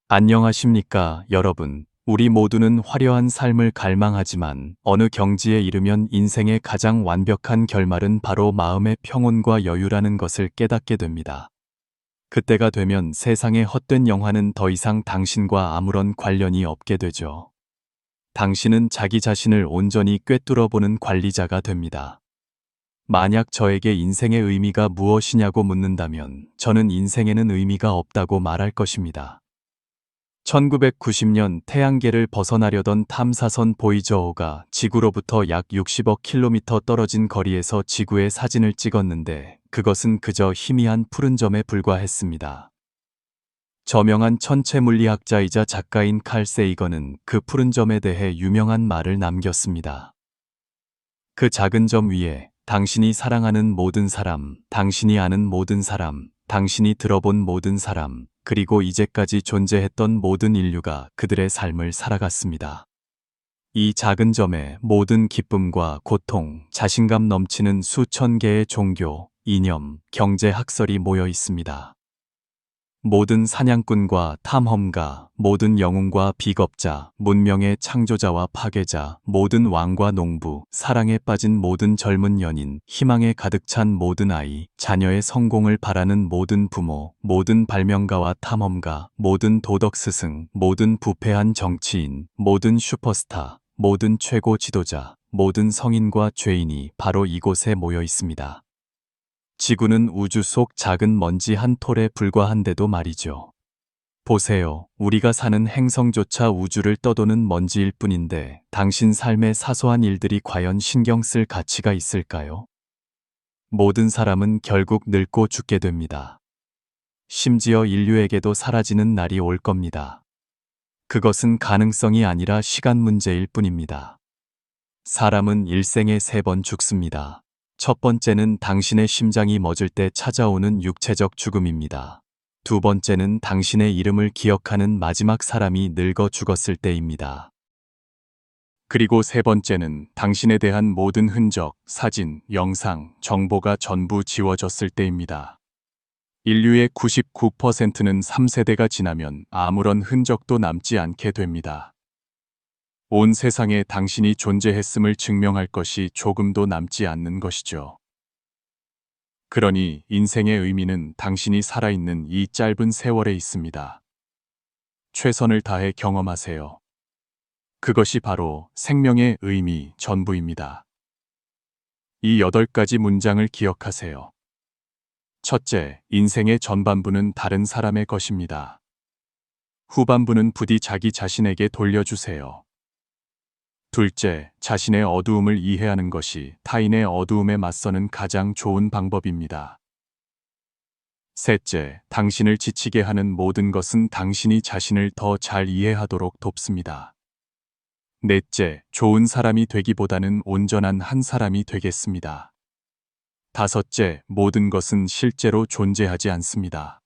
안녕하십니까, 여러분. 우리 모두는 화려한 삶을 갈망하지만 어느 경지에 이르면 인생의 가장 완벽한 결말은 바로 마음의 평온과 여유라는 것을 깨닫게 됩니다. 그때가 되면 세상의 헛된 영화는 더 이상 당신과 아무런 관련이 없게 되죠. 당신은 자기 자신을 온전히 꿰뚫어 보는 관리자가 됩니다. 만약 저에게 인생의 의미가 무엇이냐고 묻는다면 저는 인생에는 의미가 없다고 말할 것입니다. 1990년 태양계를 벗어나려던 탐사선 보이저5가 지구로부터 약 60억 킬로미터 떨어진 거리에서 지구의 사진을 찍었는데 그것은 그저 희미한 푸른 점에 불과했습니다. 저명한 천체물리학자이자 작가인 칼 세이건은 그 푸른 점에 대해 유명한 말을 남겼습니다. 그 작은 점 위에 당신이 사랑하는 모든 사람, 당신이 아는 모든 사람, 당신이 들어본 모든 사람, 그리고 이제까지 존재했던 모든 인류가 그들의 삶을 살아갔습니다. 이 작은 점에 모든 기쁨과 고통, 자신감 넘치는 수천 개의 종교, 이념, 경제 학설이 모여 있습니다. 모든 사냥꾼과 탐험가, 모든 영웅과 비겁자, 문명의 창조자와 파괴자, 모든 왕과 농부, 사랑에 빠진 모든 젊은 연인, 희망에 가득 찬 모든 아이, 자녀의 성공을 바라는 모든 부모, 모든 발명가와 탐험가, 모든 도덕 스승, 모든 부패한 정치인, 모든 슈퍼스타, 모든 최고 지도자, 모든 성인과 죄인이 바로 이곳에 모여 있습니다. 지구는 우주 속 작은 먼지 한 톨에 불과한데도 말이죠. 보세요. 우리가 사는 행성조차 우주를 떠도는 먼지일 뿐인데 당신 삶의 사소한 일들이 과연 신경 쓸 가치가 있을까요? 모든 사람은 결국 늙고 죽게 됩니다. 심지어 인류에게도 사라지는 날이 올 겁니다. 그것은 가능성이 아니라 시간 문제일 뿐입니다. 사람은 일생에 3번 죽습니다. 첫 번째는 당신의 심장이 멎을 때 찾아오는 육체적 죽음입니다. 두 번째는 당신의 이름을 기억하는 마지막 사람이 늙어 죽었을 때입니다. 그리고 세 번째는 당신에 대한 모든 흔적, 사진, 영상, 정보가 전부 지워졌을 때입니다. 인류의 99%는 3세대가 지나면 아무런 흔적도 남지 않게 됩니다. 온 세상에 당신이 존재했음을 증명할 것이 조금도 남지 않는 것이죠. 그러니 인생의 의미는 당신이 살아있는 이 짧은 세월에 있습니다. 최선을 다해 경험하세요. 그것이 바로 생명의 의미 전부입니다. 이 8가지 문장을 기억하세요. 첫째, 인생의 전반부는 다른 사람의 것입니다. 후반부는 부디 자기 자신에게 돌려주세요. 둘째, 자신의 어두움을 이해하는 것이 타인의 어두움에 맞서는 가장 좋은 방법입니다. 셋째, 당신을 지치게 하는 모든 것은 당신이 자신을 더 잘 이해하도록 돕습니다. 넷째, 좋은 사람이 되기보다는 온전한 한 사람이 되겠습니다. 다섯째, 모든 것은 실제로 존재하지 않습니다.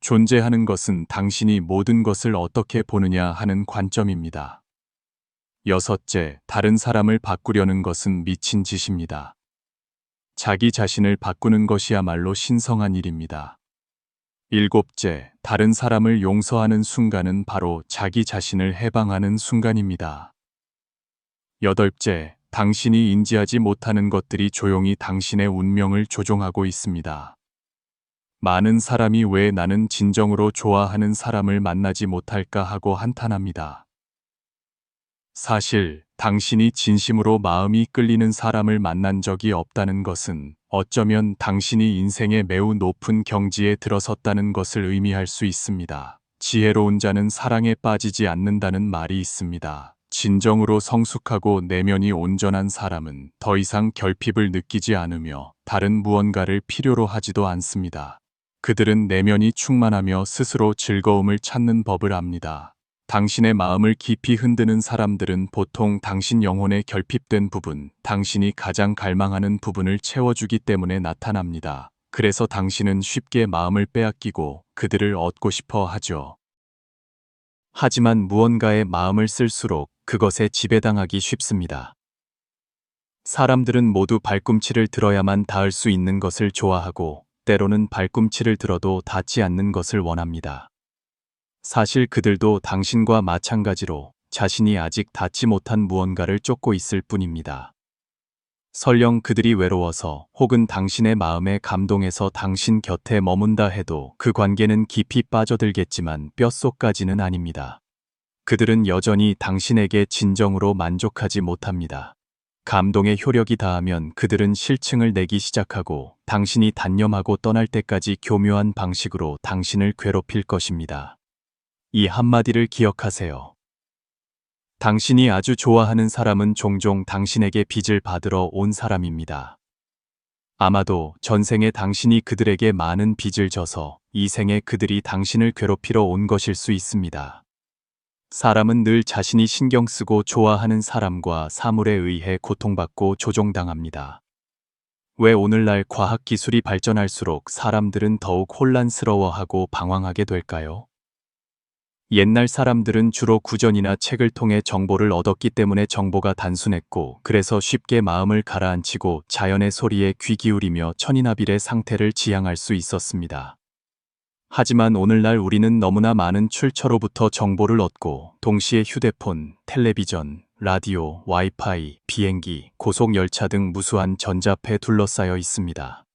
존재하는 것은 당신이 모든 것을 어떻게 보느냐 하는 관점입니다. 여섯째, 다른 사람을 바꾸려는 것은 미친 짓입니다. 자기 자신을 바꾸는 것이야말로 신성한 일입니다. 일곱째, 다른 사람을 용서하는 순간은 바로 자기 자신을 해방하는 순간입니다. 여덟째, 당신이 인지하지 못하는 것들이 조용히 당신의 운명을 조종하고 있습니다. 많은 사람이 왜 나는 진정으로 좋아하는 사람을 만나지 못할까 하고 한탄합니다. 사실 당신이 진심으로 마음이 끌리는 사람을 만난 적이 없다는 것은 어쩌면 당신이 인생의 매우 높은 경지에 들어섰다는 것을 의미할 수 있습니다. 지혜로운 자는 사랑에 빠지지 않는다는 말이 있습니다. 진정으로 성숙하고 내면이 온전한 사람은 더 이상 결핍을 느끼지 않으며 다른 무언가를 필요로 하지도 않습니다. 그들은 내면이 충만하며 스스로 즐거움을 찾는 법을 압니다. 당신의 마음을 깊이 흔드는 사람들은 보통 당신 영혼의 결핍된 부분, 당신이 가장 갈망하는 부분을 채워주기 때문에 나타납니다. 그래서 당신은 쉽게 마음을 빼앗기고 그들을 얻고 싶어 하죠. 하지만 무언가에 마음을 쓸수록 그것에 지배당하기 쉽습니다. 사람들은 모두 발꿈치를 들어야만 닿을 수 있는 것을 좋아하고 때로는 발꿈치를 들어도 닿지 않는 것을 원합니다. 사실 그들도 당신과 마찬가지로 자신이 아직 닿지 못한 무언가를 쫓고 있을 뿐입니다. 설령 그들이 외로워서 혹은 당신의 마음에 감동해서 당신 곁에 머문다 해도 그 관계는 깊이 빠져들겠지만 뼛속까지는 아닙니다. 그들은 여전히 당신에게 진정으로 만족하지 못합니다. 감동의 효력이 다하면 그들은 실증을 내기 시작하고 당신이 단념하고 떠날 때까지 교묘한 방식으로 당신을 괴롭힐 것입니다. 이 한마디를 기억하세요. 당신이 아주 좋아하는 사람은 종종 당신에게 빚을 받으러 온 사람입니다. 아마도 전생에 당신이 그들에게 많은 빚을 져서 이 생에 그들이 당신을 괴롭히러 온 것일 수 있습니다. 사람은 늘 자신이 신경 쓰고 좋아하는 사람과 사물에 의해 고통받고 조종당합니다. 왜 오늘날 과학기술이 발전할수록 사람들은 더욱 혼란스러워하고 방황하게 될까요? 옛날 사람들은 주로 구전이나 책을 통해 정보를 얻었기 때문에 정보가 단순했고, 그래서 쉽게 마음을 가라앉히고 자연의 소리에 귀 기울이며 천인합일의 상태를 지향할 수 있었습니다. 하지만 오늘날 우리는 너무나 많은 출처로부터 정보를 얻고 동시에 휴대폰, 텔레비전, 라디오, 와이파이, 비행기, 고속열차 등 무수한 전자패에 둘러싸여 있습니다.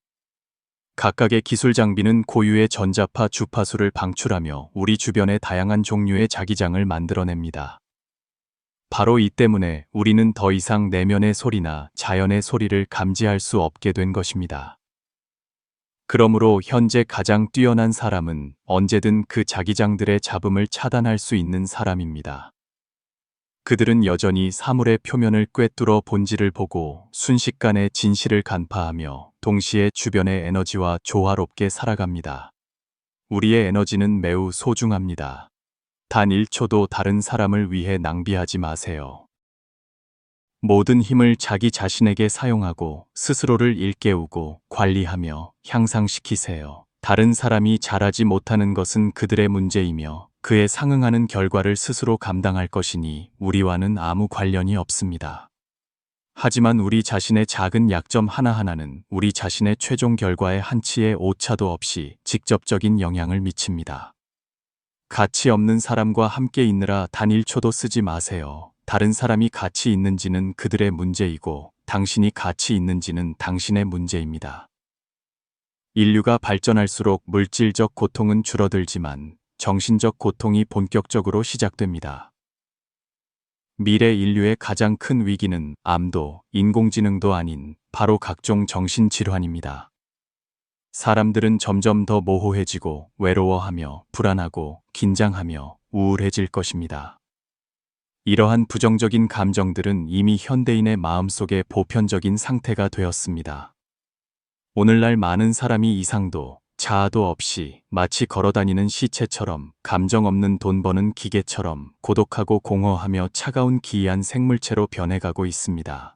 각각의 기술 장비는 고유의 전자파 주파수를 방출하며 우리 주변에 다양한 종류의 자기장을 만들어냅니다. 바로 이 때문에 우리는 더 이상 내면의 소리나 자연의 소리를 감지할 수 없게 된 것입니다. 그러므로 현재 가장 뛰어난 사람은 언제든 그 자기장들의 잡음을 차단할 수 있는 사람입니다. 그들은 여전히 사물의 표면을 꿰뚫어 본질을 보고 순식간에 진실을 간파하며 동시에 주변의 에너지와 조화롭게 살아갑니다. 우리의 에너지는 매우 소중합니다. 단 1초도 다른 사람을 위해 낭비하지 마세요. 모든 힘을 자기 자신에게 사용하고 스스로를 일깨우고 관리하며 향상시키세요. 다른 사람이 잘하지 못하는 것은 그들의 문제이며 그에 상응하는 결과를 스스로 감당할 것이니 우리와는 아무 관련이 없습니다. 하지만 우리 자신의 작은 약점 하나하나는 우리 자신의 최종 결과에 한치의 오차도 없이 직접적인 영향을 미칩니다. 가치 없는 사람과 함께 있느라 단 1초도 쓰지 마세요. 다른 사람이 가치 있는지는 그들의 문제이고 당신이 가치 있는지는 당신의 문제입니다. 인류가 발전할수록 물질적 고통은 줄어들지만 정신적 고통이 본격적으로 시작됩니다. 미래 인류의 가장 큰 위기는 암도 인공지능도 아닌 바로 각종 정신질환입니다. 사람들은 점점 더 모호해지고 외로워하며 불안하고 긴장하며 우울해질 것입니다. 이러한 부정적인 감정들은 이미 현대인의 마음속의 보편적인 상태가 되었습니다. 오늘날 많은 사람이 이상도 자아도 없이 마치 걸어다니는 시체처럼 감정 없는 돈 버는 기계처럼 고독하고 공허하며 차가운 기이한 생물체로 변해가고 있습니다.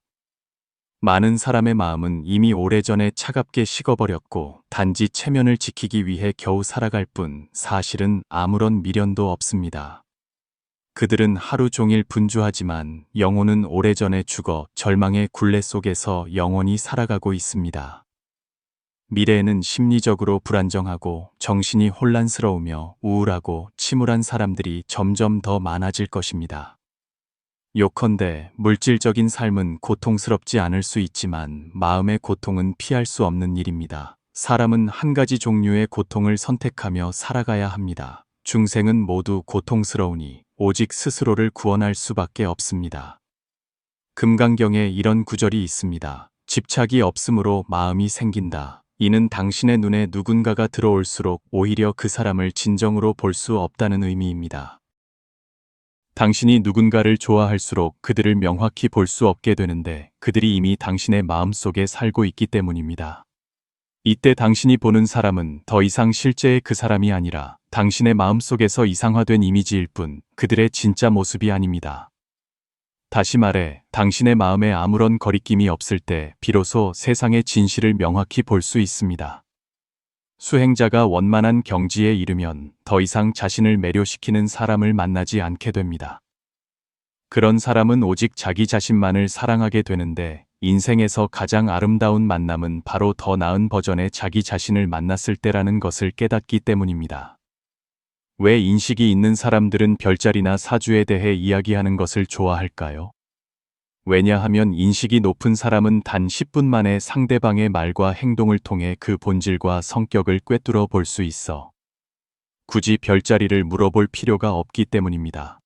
많은 사람의 마음은 이미 오래전에 차갑게 식어버렸고 단지 체면을 지키기 위해 겨우 살아갈 뿐 사실은 아무런 미련도 없습니다. 그들은 하루 종일 분주하지만 영혼은 오래전에 죽어 절망의 굴레 속에서 영원히 살아가고 있습니다. 미래에는 심리적으로 불안정하고 정신이 혼란스러우며 우울하고 침울한 사람들이 점점 더 많아질 것입니다. 요컨대 물질적인 삶은 고통스럽지 않을 수 있지만 마음의 고통은 피할 수 없는 일입니다. 사람은 한 가지 종류의 고통을 선택하며 살아가야 합니다. 중생은 모두 고통스러우니 오직 스스로를 구원할 수밖에 없습니다. 금강경에 이런 구절이 있습니다. 집착이 없으므로 마음이 생긴다. 이는 당신의 눈에 누군가가 들어올수록 오히려 그 사람을 진정으로 볼 수 없다는 의미입니다. 당신이 누군가를 좋아할수록 그들을 명확히 볼 수 없게 되는데 그들이 이미 당신의 마음속에 살고 있기 때문입니다. 이때 당신이 보는 사람은 더 이상 실제의 그 사람이 아니라 당신의 마음속에서 이상화된 이미지일 뿐 그들의 진짜 모습이 아닙니다. 다시 말해 당신의 마음에 아무런 거리낌이 없을 때 비로소 세상의 진실을 명확히 볼 수 있습니다. 수행자가 원만한 경지에 이르면 더 이상 자신을 매료시키는 사람을 만나지 않게 됩니다. 그런 사람은 오직 자기 자신만을 사랑하게 되는데 인생에서 가장 아름다운 만남은 바로 더 나은 버전의 자기 자신을 만났을 때라는 것을 깨닫기 때문입니다. 왜 인식이 있는 사람들은 별자리나 사주에 대해 이야기하는 것을 좋아할까요? 왜냐하면 인식이 높은 사람은 단 10분 만에 상대방의 말과 행동을 통해 그 본질과 성격을 꿰뚫어 볼 수 있어 굳이 별자리를 물어볼 필요가 없기 때문입니다.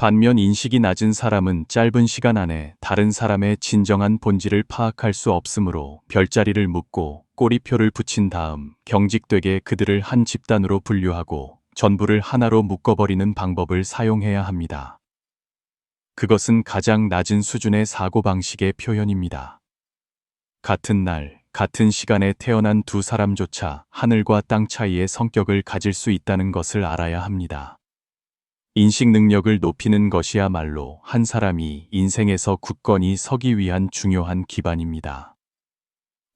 반면 인식이 낮은 사람은 짧은 시간 안에 다른 사람의 진정한 본질을 파악할 수 없으므로 별자리를 묻고 꼬리표를 붙인 다음 경직되게 그들을 한 집단으로 분류하고 전부를 하나로 묶어버리는 방법을 사용해야 합니다. 그것은 가장 낮은 수준의 사고방식의 표현입니다. 같은 날, 같은 시간에 태어난 두 사람조차 하늘과 땅 차이의 성격을 가질 수 있다는 것을 알아야 합니다. 인식 능력을 높이는 것이야말로 한 사람이 인생에서 굳건히 서기 위한 중요한 기반입니다.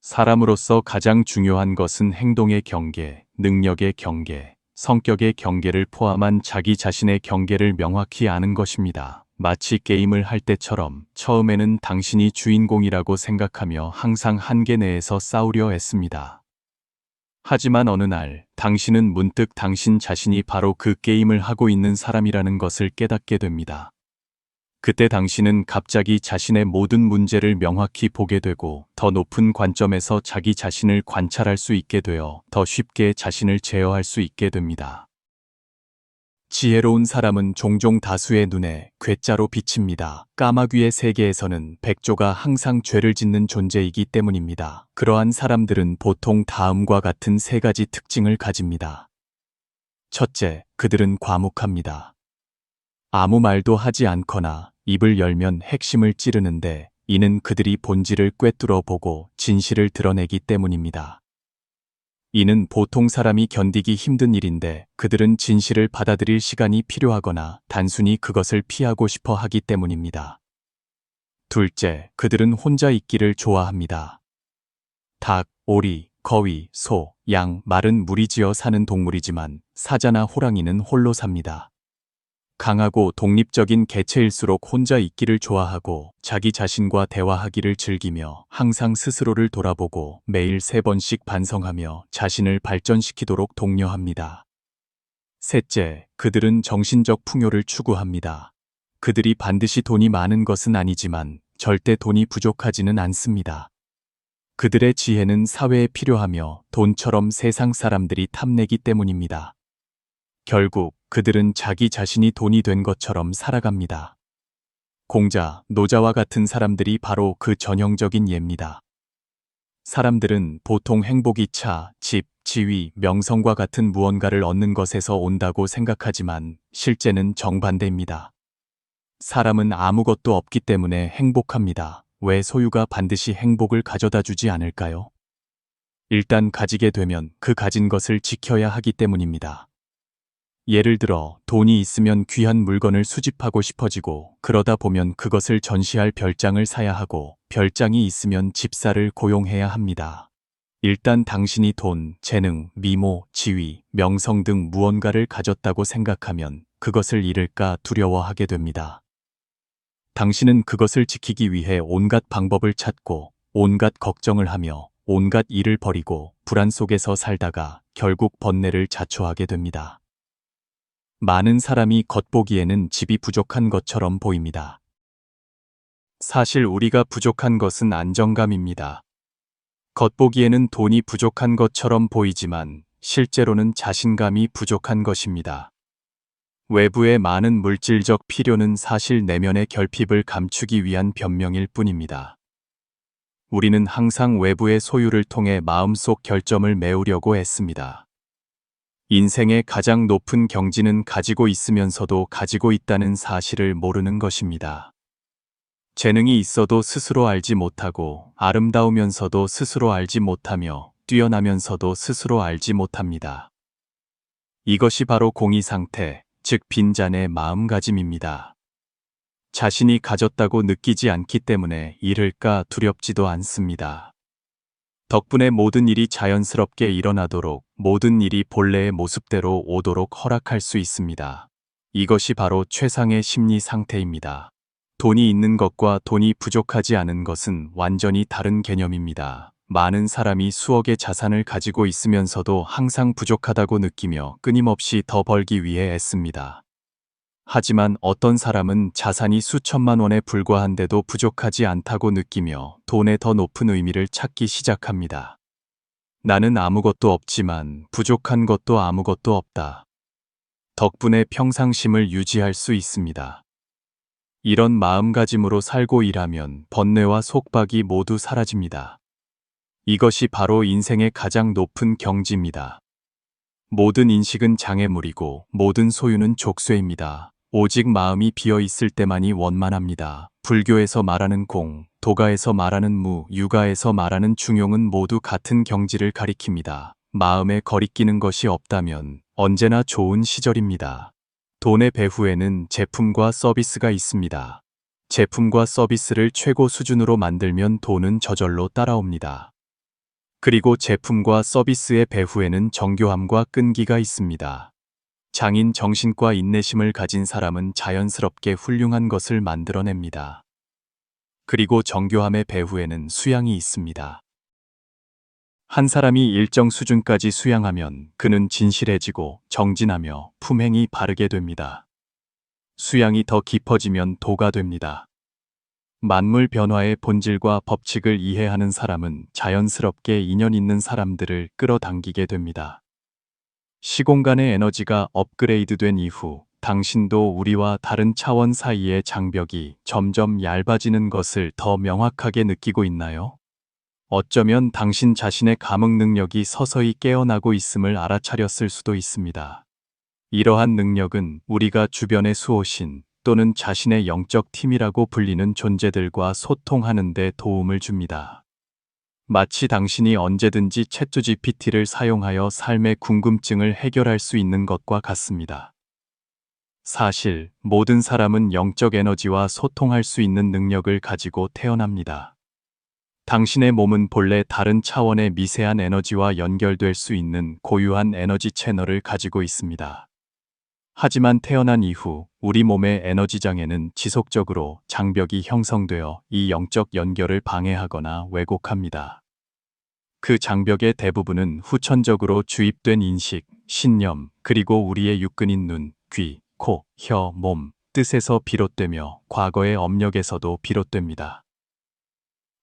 사람으로서 가장 중요한 것은 행동의 경계, 능력의 경계, 성격의 경계를 포함한 자기 자신의 경계를 명확히 아는 것입니다. 마치 게임을 할 때처럼 처음에는 당신이 주인공이라고 생각하며 항상 한계 내에서 싸우려 했습니다. 하지만 어느 날 당신은 문득 당신 자신이 바로 그 게임을 하고 있는 사람이라는 것을 깨닫게 됩니다. 그때 당신은 갑자기 자신의 모든 문제를 명확히 보게 되고 더 높은 관점에서 자기 자신을 관찰할 수 있게 되어 더 쉽게 자신을 제어할 수 있게 됩니다. 지혜로운 사람은 종종 다수의 눈에 괴짜로 비칩니다. 까마귀의 세계에서는 백조가 항상 죄를 짓는 존재이기 때문입니다. 그러한 사람들은 보통 다음과 같은 세 가지 특징을 가집니다. 첫째, 그들은 과묵합니다. 아무 말도 하지 않거나 입을 열면 핵심을 찌르는데 이는 그들이 본질을 꿰뚫어 보고 진실을 드러내기 때문입니다. 이는 보통 사람이 견디기 힘든 일인데 그들은 진실을 받아들일 시간이 필요하거나 단순히 그것을 피하고 싶어 하기 때문입니다. 둘째, 그들은 혼자 있기를 좋아합니다. 닭, 오리, 거위, 소, 양, 말은 무리지어 사는 동물이지만 사자나 호랑이는 홀로 삽니다. 강하고 독립적인 개체일수록 혼자 있기를 좋아하고 자기 자신과 대화하기를 즐기며 항상 스스로를 돌아보고 매일 3번씩 반성하며 자신을 발전시키도록 독려합니다. 셋째, 그들은 정신적 풍요를 추구합니다. 그들이 반드시 돈이 많은 것은 아니지만 절대 돈이 부족하지는 않습니다. 그들의 지혜는 사회에 필요하며 돈처럼 세상 사람들이 탐내기 때문입니다. 결국 그들은 자기 자신이 돈이 된 것처럼 살아갑니다. 공자, 노자와 같은 사람들이 바로 그 전형적인 예입니다. 사람들은 보통 행복이 차, 집, 지위, 명성과 같은 무언가를 얻는 것에서 온다고 생각하지만 실제는 정반대입니다. 사람은 아무것도 없기 때문에 행복합니다. 왜 소유가 반드시 행복을 가져다 주지 않을까요? 일단 가지게 되면 그 가진 것을 지켜야 하기 때문입니다. 예를 들어 돈이 있으면 귀한 물건을 수집하고 싶어지고 그러다 보면 그것을 전시할 별장을 사야 하고 별장이 있으면 집사를 고용해야 합니다. 일단 당신이 돈, 재능, 미모, 지위, 명성 등 무언가를 가졌다고 생각하면 그것을 잃을까 두려워하게 됩니다. 당신은 그것을 지키기 위해 온갖 방법을 찾고 온갖 걱정을 하며 온갖 일을 벌이고 불안 속에서 살다가 결국 번뇌를 자초하게 됩니다. 많은 사람이 겉보기에는 집이 부족한 것처럼 보입니다. 사실 우리가 부족한 것은 안정감입니다. 겉보기에는 돈이 부족한 것처럼 보이지만 실제로는 자신감이 부족한 것입니다. 외부의 많은 물질적 필요는 사실 내면의 결핍을 감추기 위한 변명일 뿐입니다. 우리는 항상 외부의 소유를 통해 마음속 결점을 메우려고 했습니다. 인생의 가장 높은 경지는 가지고 있으면서도 가지고 있다는 사실을 모르는 것입니다. 재능이 있어도 스스로 알지 못하고 아름다우면서도 스스로 알지 못하며 뛰어나면서도 스스로 알지 못합니다. 이것이 바로 공의 상태, 즉 빈잔의 마음가짐입니다. 자신이 가졌다고 느끼지 않기 때문에 잃을까 두렵지도 않습니다. 덕분에 모든 일이 자연스럽게 일어나도록 모든 일이 본래의 모습대로 오도록 허락할 수 있습니다. 이것이 바로 최상의 심리 상태입니다. 돈이 있는 것과 돈이 부족하지 않은 것은 완전히 다른 개념입니다. 많은 사람이 수억의 자산을 가지고 있으면서도 항상 부족하다고 느끼며 끊임없이 더 벌기 위해 애씁니다. 하지만 어떤 사람은 자산이 수천만 원에 불과한데도 부족하지 않다고 느끼며 돈의 더 높은 의미를 찾기 시작합니다. 나는 아무것도 없지만 부족한 것도 아무것도 없다. 덕분에 평상심을 유지할 수 있습니다. 이런 마음가짐으로 살고 일하면 번뇌와 속박이 모두 사라집니다. 이것이 바로 인생의 가장 높은 경지입니다. 모든 인식은 장애물이고 모든 소유는 족쇄입니다. 오직 마음이 비어 있을 때만이 원만합니다. 불교에서 말하는 공, 도가에서 말하는 무, 유가에서 말하는 중용은 모두 같은 경지를 가리킵니다. 마음에 거리끼는 것이 없다면 언제나 좋은 시절입니다. 돈의 배후에는 제품과 서비스가 있습니다. 제품과 서비스를 최고 수준으로 만들면 돈은 저절로 따라옵니다. 그리고 제품과 서비스의 배후에는 정교함과 끈기가 있습니다. 장인 정신과 인내심을 가진 사람은 자연스럽게 훌륭한 것을 만들어냅니다. 그리고 정교함의 배후에는 수양이 있습니다. 한 사람이 일정 수준까지 수양하면 그는 진실해지고 정진하며 품행이 바르게 됩니다. 수양이 더 깊어지면 도가 됩니다. 만물 변화의 본질과 법칙을 이해하는 사람은 자연스럽게 인연 있는 사람들을 끌어당기게 됩니다. 시공간의 에너지가 업그레이드된 이후 당신도 우리와 다른 차원 사이의 장벽이 점점 얇아지는 것을 더 명확하게 느끼고 있나요? 어쩌면 당신 자신의 감흥 능력이 서서히 깨어나고 있음을 알아차렸을 수도 있습니다. 이러한 능력은 우리가 주변의 수호신 또는 자신의 영적 팀이라고 불리는 존재들과 소통하는 데 도움을 줍니다. 마치 당신이 언제든지 챗GPT를 사용하여 삶의 궁금증을 해결할 수 있는 것과 같습니다. 사실 모든 사람은 영적 에너지와 소통할 수 있는 능력을 가지고 태어납니다. 당신의 몸은 본래 다른 차원의 미세한 에너지와 연결될 수 있는 고유한 에너지 채널을 가지고 있습니다. 하지만 태어난 이후 우리 몸의 에너지장에는 지속적으로 장벽이 형성되어 이 영적 연결을 방해하거나 왜곡합니다. 그 장벽의 대부분은 후천적으로 주입된 인식, 신념, 그리고 우리의 육근인 눈, 귀, 코, 혀, 몸, 뜻에서 비롯되며 과거의 업력에서도 비롯됩니다.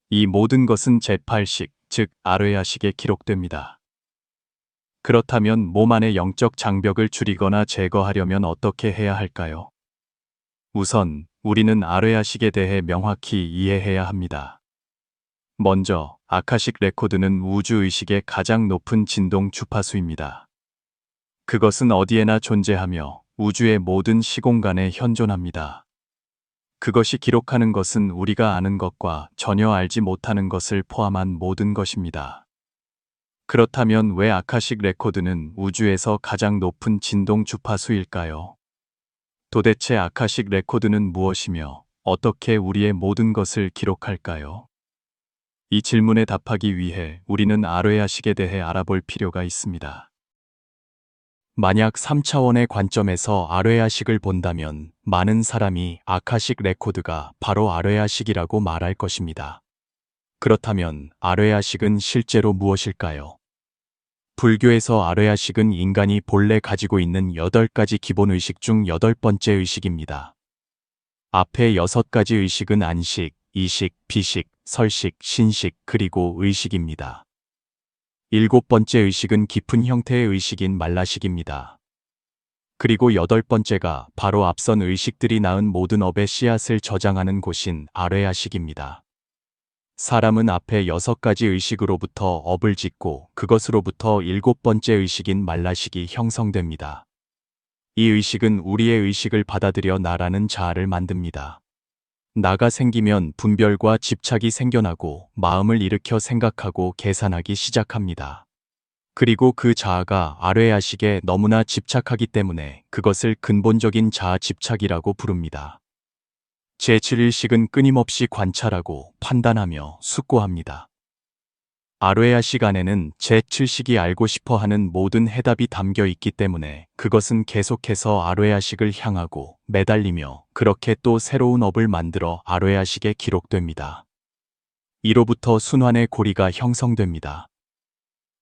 이 모든 것은 제8식, 즉 아뢰야식에 기록됩니다. 그렇다면 몸 안의 영적 장벽을 줄이거나 제거하려면 어떻게 해야 할까요? 우선 우리는 아뢰야식에 대해 명확히 이해해야 합니다. 먼저 아카식 레코드는 우주의식의 가장 높은 진동 주파수입니다. 그것은 어디에나 존재하며 우주의 모든 시공간에 현존합니다. 그것이 기록하는 것은 우리가 아는 것과 전혀 알지 못하는 것을 포함한 모든 것입니다. 그렇다면 왜 아카식 레코드는 우주에서 가장 높은 진동 주파수일까요? 도대체 아카식 레코드는 무엇이며 어떻게 우리의 모든 것을 기록할까요? 이 질문에 답하기 위해 우리는 아뢰야식에 대해 알아볼 필요가 있습니다. 만약 3차원의 관점에서 아뢰야식을 본다면 많은 사람이 아카식 레코드가 바로 아뢰야식이라고 말할 것입니다. 그렇다면 아뢰야식은 실제로 무엇일까요? 불교에서 아뢰야식은 인간이 본래 가지고 있는 8가지 기본 의식 중 8번째 의식입니다. 앞에 6가지 의식은 안식, 이식, 비식, 설식, 신식, 그리고 의식입니다. 7번째 의식은 깊은 형태의 의식인 말라식입니다. 그리고 8번째가 바로 앞선 의식들이 낳은 모든 업의 씨앗을 저장하는 곳인 아뢰야식입니다. 사람은 앞에 6가지 의식으로부터 업을 짓고 그것으로부터 7번째 의식인 말라식이 형성됩니다. 이 의식은 우리의 의식을 받아들여 나라는 자아를 만듭니다. 나가 생기면 분별과 집착이 생겨나고 마음을 일으켜 생각하고 계산하기 시작합니다. 그리고 그 자아가 아뢰야식에 너무나 집착하기 때문에 그것을 근본적인 자아 집착이라고 부릅니다. 제7일식은 끊임없이 관찰하고 판단하며 숙고합니다. 아뢰야식 안에는 제7식이 알고 싶어 하는 모든 해답이 담겨 있기 때문에 그것은 계속해서 아뢰야식을 향하고 매달리며 그렇게 또 새로운 업을 만들어 아뢰야식에 기록됩니다. 이로부터 순환의 고리가 형성됩니다.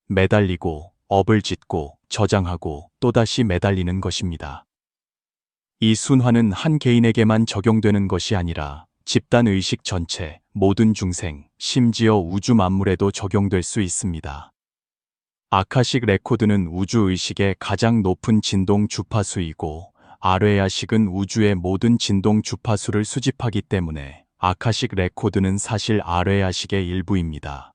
매달리고, 업을 짓고, 저장하고, 또다시 매달리는 것입니다. 이 순환은 한 개인에게만 적용되는 것이 아니라 집단 의식 전체, 모든 중생, 심지어 우주 만물에도 적용될 수 있습니다. 아카식 레코드는 우주 의식의 가장 높은 진동 주파수이고, 아뢰야식은 우주의 모든 진동 주파수를 수집하기 때문에 아카식 레코드는 사실 아뢰야식의 일부입니다.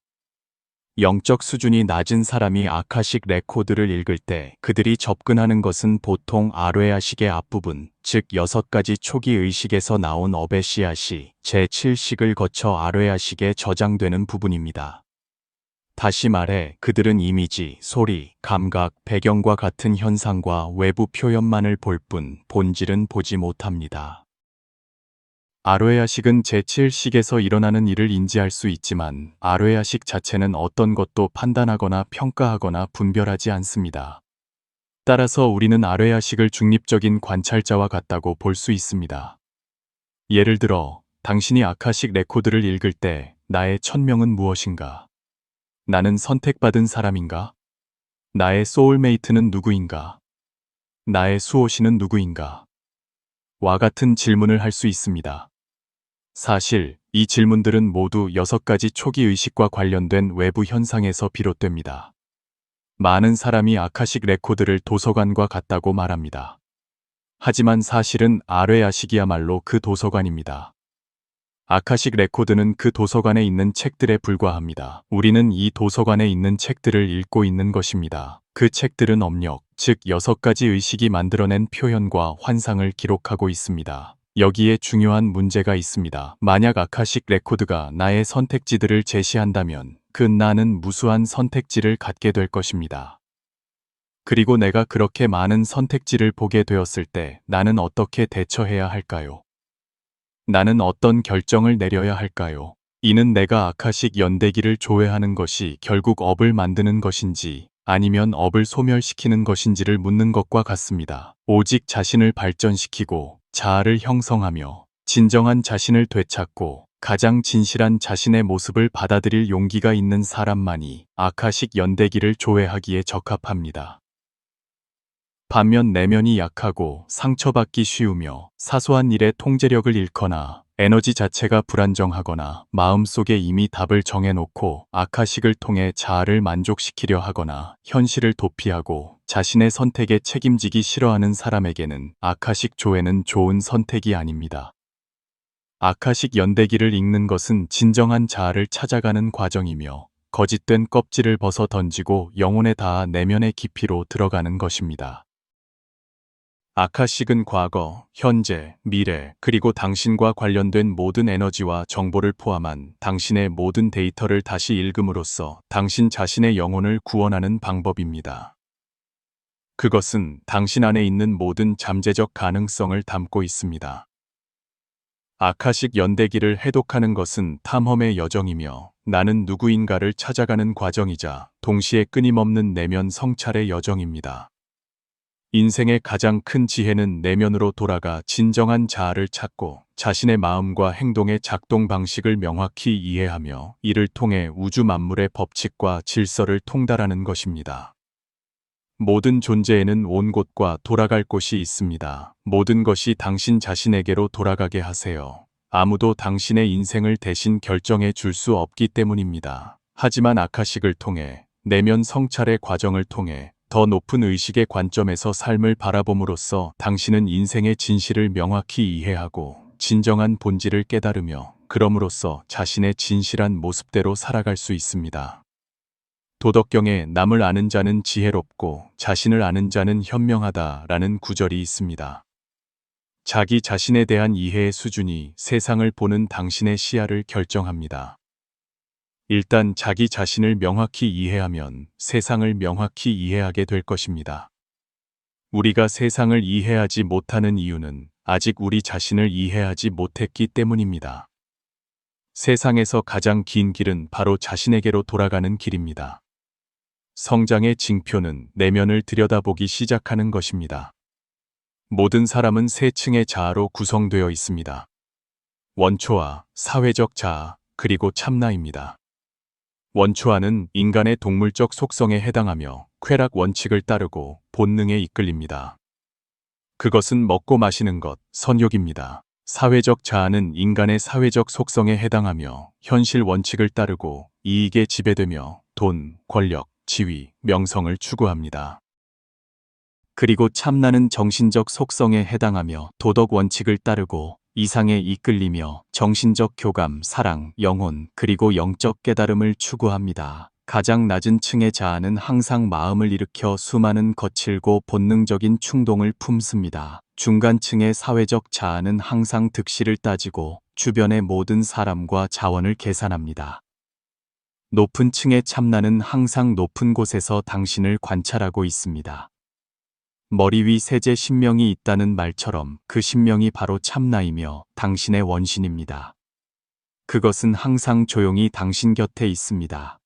영적 수준이 낮은 사람이 아카식 레코드를 읽을 때 그들이 접근하는 것은 보통 아뢰야식의 앞부분, 즉 6가지 초기 의식에서 나온 업의 씨앗이 제7식을 거쳐 아뢰야식에 저장되는 부분입니다. 다시 말해 그들은 이미지, 소리, 감각, 배경과 같은 현상과 외부 표현만을 볼 뿐 본질은 보지 못합니다. 아뢰야식은 제7식에서 일어나는 일을 인지할 수 있지만 아뢰야식 자체는 어떤 것도 판단하거나 평가하거나 분별하지 않습니다. 따라서 우리는 아뢰야식을 중립적인 관찰자와 같다고 볼 수 있습니다. 예를 들어, 당신이 아카식 레코드를 읽을 때 나의 천명은 무엇인가? 나는 선택받은 사람인가? 나의 소울메이트는 누구인가? 나의 수호신은 누구인가? 와 같은 질문을 할 수 있습니다. 사실 이 질문들은 모두 6가지 초기 의식과 관련된 외부 현상에서 비롯됩니다. 많은 사람이 아카식 레코드를 도서관과 같다고 말합니다. 하지만 사실은 아뢰야식이야말로 그 도서관입니다. 아카식 레코드는 그 도서관에 있는 책들에 불과합니다. 우리는 이 도서관에 있는 책들을 읽고 있는 것입니다. 그 책들은 업력, 즉 6가지 의식이 만들어낸 표현과 환상을 기록하고 있습니다. 여기에 중요한 문제가 있습니다. 만약 아카식 레코드가 나의 선택지들을 제시한다면 그 나는 무수한 선택지를 갖게 될 것입니다. 그리고 내가 그렇게 많은 선택지를 보게 되었을 때 나는 어떻게 대처해야 할까요? 나는 어떤 결정을 내려야 할까요? 이는 내가 아카식 연대기를 조회하는 것이 결국 업을 만드는 것인지 아니면 업을 소멸시키는 것인지를 묻는 것과 같습니다. 오직 자신을 발전시키고 자아를 형성하며 진정한 자신을 되찾고 가장 진실한 자신의 모습을 받아들일 용기가 있는 사람만이 아카식 연대기를 조회하기에 적합합니다. 반면 내면이 약하고 상처받기 쉬우며 사소한 일에 통제력을 잃거나 에너지 자체가 불안정하거나 마음속에 이미 답을 정해놓고 아카식을 통해 자아를 만족시키려 하거나 현실을 도피하고 자신의 선택에 책임지기 싫어하는 사람에게는 아카식 조회는 좋은 선택이 아닙니다. 아카식 연대기를 읽는 것은 진정한 자아를 찾아가는 과정이며 거짓된 껍질을 벗어 던지고 영혼에 닿아 내면의 깊이로 들어가는 것입니다. 아카식은 과거, 현재, 미래, 그리고 당신과 관련된 모든 에너지와 정보를 포함한 당신의 모든 데이터를 다시 읽음으로써 당신 자신의 영혼을 구원하는 방법입니다. 그것은 당신 안에 있는 모든 잠재적 가능성을 담고 있습니다. 아카식 연대기를 해독하는 것은 탐험의 여정이며 나는 누구인가를 찾아가는 과정이자 동시에 끊임없는 내면 성찰의 여정입니다. 인생의 가장 큰 지혜는 내면으로 돌아가 진정한 자아를 찾고 자신의 마음과 행동의 작동 방식을 명확히 이해하며 이를 통해 우주 만물의 법칙과 질서를 통달하는 것입니다. 모든 존재에는 온 곳과 돌아갈 곳이 있습니다. 모든 것이 당신 자신에게로 돌아가게 하세요. 아무도 당신의 인생을 대신 결정해 줄 수 없기 때문입니다. 하지만 아카식을 통해 내면 성찰의 과정을 통해 더 높은 의식의 관점에서 삶을 바라봄으로써 당신은 인생의 진실을 명확히 이해하고 진정한 본질을 깨달으며 그럼으로써 자신의 진실한 모습대로 살아갈 수 있습니다. 도덕경에 남을 아는 자는 지혜롭고 자신을 아는 자는 현명하다라는 구절이 있습니다. 자기 자신에 대한 이해의 수준이 세상을 보는 당신의 시야를 결정합니다. 일단 자기 자신을 명확히 이해하면 세상을 명확히 이해하게 될 것입니다. 우리가 세상을 이해하지 못하는 이유는 아직 우리 자신을 이해하지 못했기 때문입니다. 세상에서 가장 긴 길은 바로 자신에게로 돌아가는 길입니다. 성장의 징표는 내면을 들여다보기 시작하는 것입니다. 모든 사람은 세 층의 자아로 구성되어 있습니다. 원초아, 사회적 자아, 그리고 참나입니다. 원초아는 인간의 동물적 속성에 해당하며 쾌락 원칙을 따르고 본능에 이끌립니다. 그것은 먹고 마시는 것, 선욕입니다. 사회적 자아는 인간의 사회적 속성에 해당하며 현실 원칙을 따르고 이익에 지배되며 돈, 권력, 지위, 명성을 추구합니다. 그리고 참나는 정신적 속성에 해당하며 도덕 원칙을 따르고 이상에 이끌리며 정신적 교감, 사랑, 영혼, 그리고 영적 깨달음을 추구합니다. 가장 낮은 층의 자아는 항상 마음을 일으켜 수많은 거칠고 본능적인 충동을 품습니다. 중간층의 사회적 자아는 항상 득실을 따지고 주변의 모든 사람과 자원을 계산합니다. 높은 층의 참나는 항상 높은 곳에서 당신을 관찰하고 있습니다. 머리 위 세제 신명이 있다는 말처럼 그 신명이 바로 참나이며 당신의 원신입니다. 그것은 항상 조용히 당신 곁에 있습니다.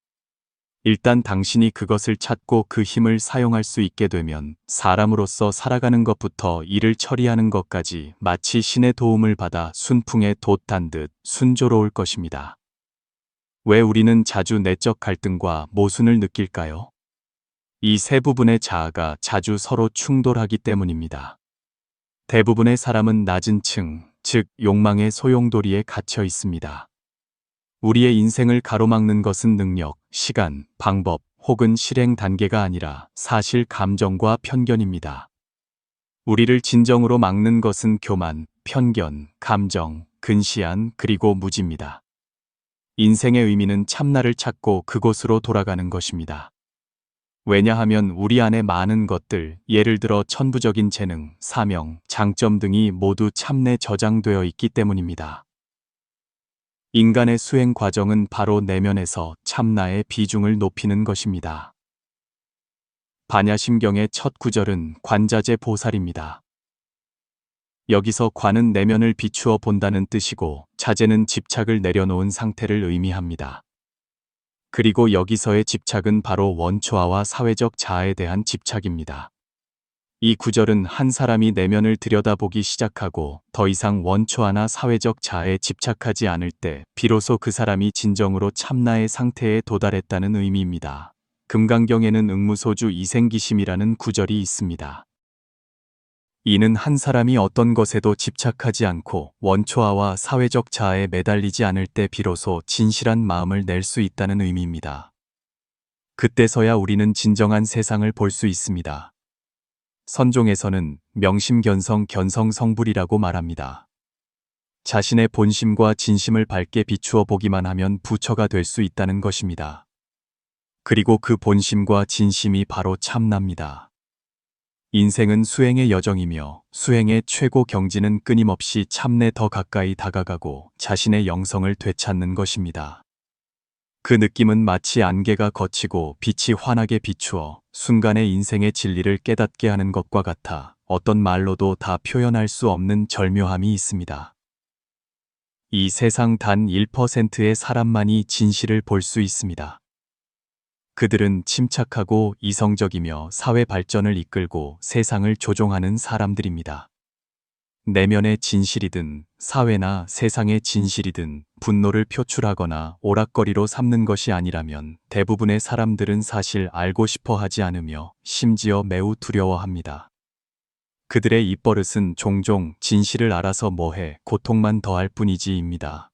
일단 당신이 그것을 찾고 그 힘을 사용할 수 있게 되면 사람으로서 살아가는 것부터 일을 처리하는 것까지 마치 신의 도움을 받아 순풍에 돛단 듯 순조로울 것입니다. 왜 우리는 자주 내적 갈등과 모순을 느낄까요? 이 세 부분의 자아가 자주 서로 충돌하기 때문입니다. 대부분의 사람은 낮은 층, 즉 욕망의 소용돌이에 갇혀 있습니다. 우리의 인생을 가로막는 것은 능력, 시간, 방법 혹은 실행 단계가 아니라 사실 감정과 편견입니다. 우리를 진정으로 막는 것은 교만, 편견, 감정, 근시안 그리고 무지입니다. 인생의 의미는 참나를 찾고 그곳으로 돌아가는 것입니다. 왜냐하면 우리 안에 많은 것들, 예를 들어 천부적인 재능, 사명, 장점 등이 모두 참내 저장되어 있기 때문입니다. 인간의 수행 과정은 바로 내면에서 참나의 비중을 높이는 것입니다. 반야심경의 첫 구절은 관자재 보살입니다. 여기서 관은 내면을 비추어 본다는 뜻이고 자재는 집착을 내려놓은 상태를 의미합니다. 그리고 여기서의 집착은 바로 원초아와 사회적 자아에 대한 집착입니다. 이 구절은 한 사람이 내면을 들여다보기 시작하고 더 이상 원초아나 사회적 자아에 집착하지 않을 때 비로소 그 사람이 진정으로 참나의 상태에 도달했다는 의미입니다. 금강경에는 응무소주 이생기심이라는 구절이 있습니다. 이는 한 사람이 어떤 것에도 집착하지 않고 원초아와 사회적 자아에 매달리지 않을 때 비로소 진실한 마음을 낼 수 있다는 의미입니다. 그때서야 우리는 진정한 세상을 볼 수 있습니다. 선종에서는 명심견성 견성성불이라고 말합니다. 자신의 본심과 진심을 밝게 비추어 보기만 하면 부처가 될 수 있다는 것입니다. 그리고 그 본심과 진심이 바로 참나입니다. 인생은 수행의 여정이며 수행의 최고 경지는 끊임없이 참내 더 가까이 다가가고 자신의 영성을 되찾는 것입니다. 그 느낌은 마치 안개가 걷히고 빛이 환하게 비추어 순간의 인생의 진리를 깨닫게 하는 것과 같아 어떤 말로도 다 표현할 수 없는 절묘함이 있습니다. 이 세상 단 1%의 사람만이 진실을 볼 수 있습니다. 그들은 침착하고 이성적이며 사회 발전을 이끌고 세상을 조종하는 사람들입니다. 내면의 진실이든 사회나 세상의 진실이든 분노를 표출하거나 오락거리로 삼는 것이 아니라면 대부분의 사람들은 사실 알고 싶어 하지 않으며 심지어 매우 두려워합니다. 그들의 입버릇은 종종 진실을 알아서 뭐해 고통만 더할 뿐이지입니다.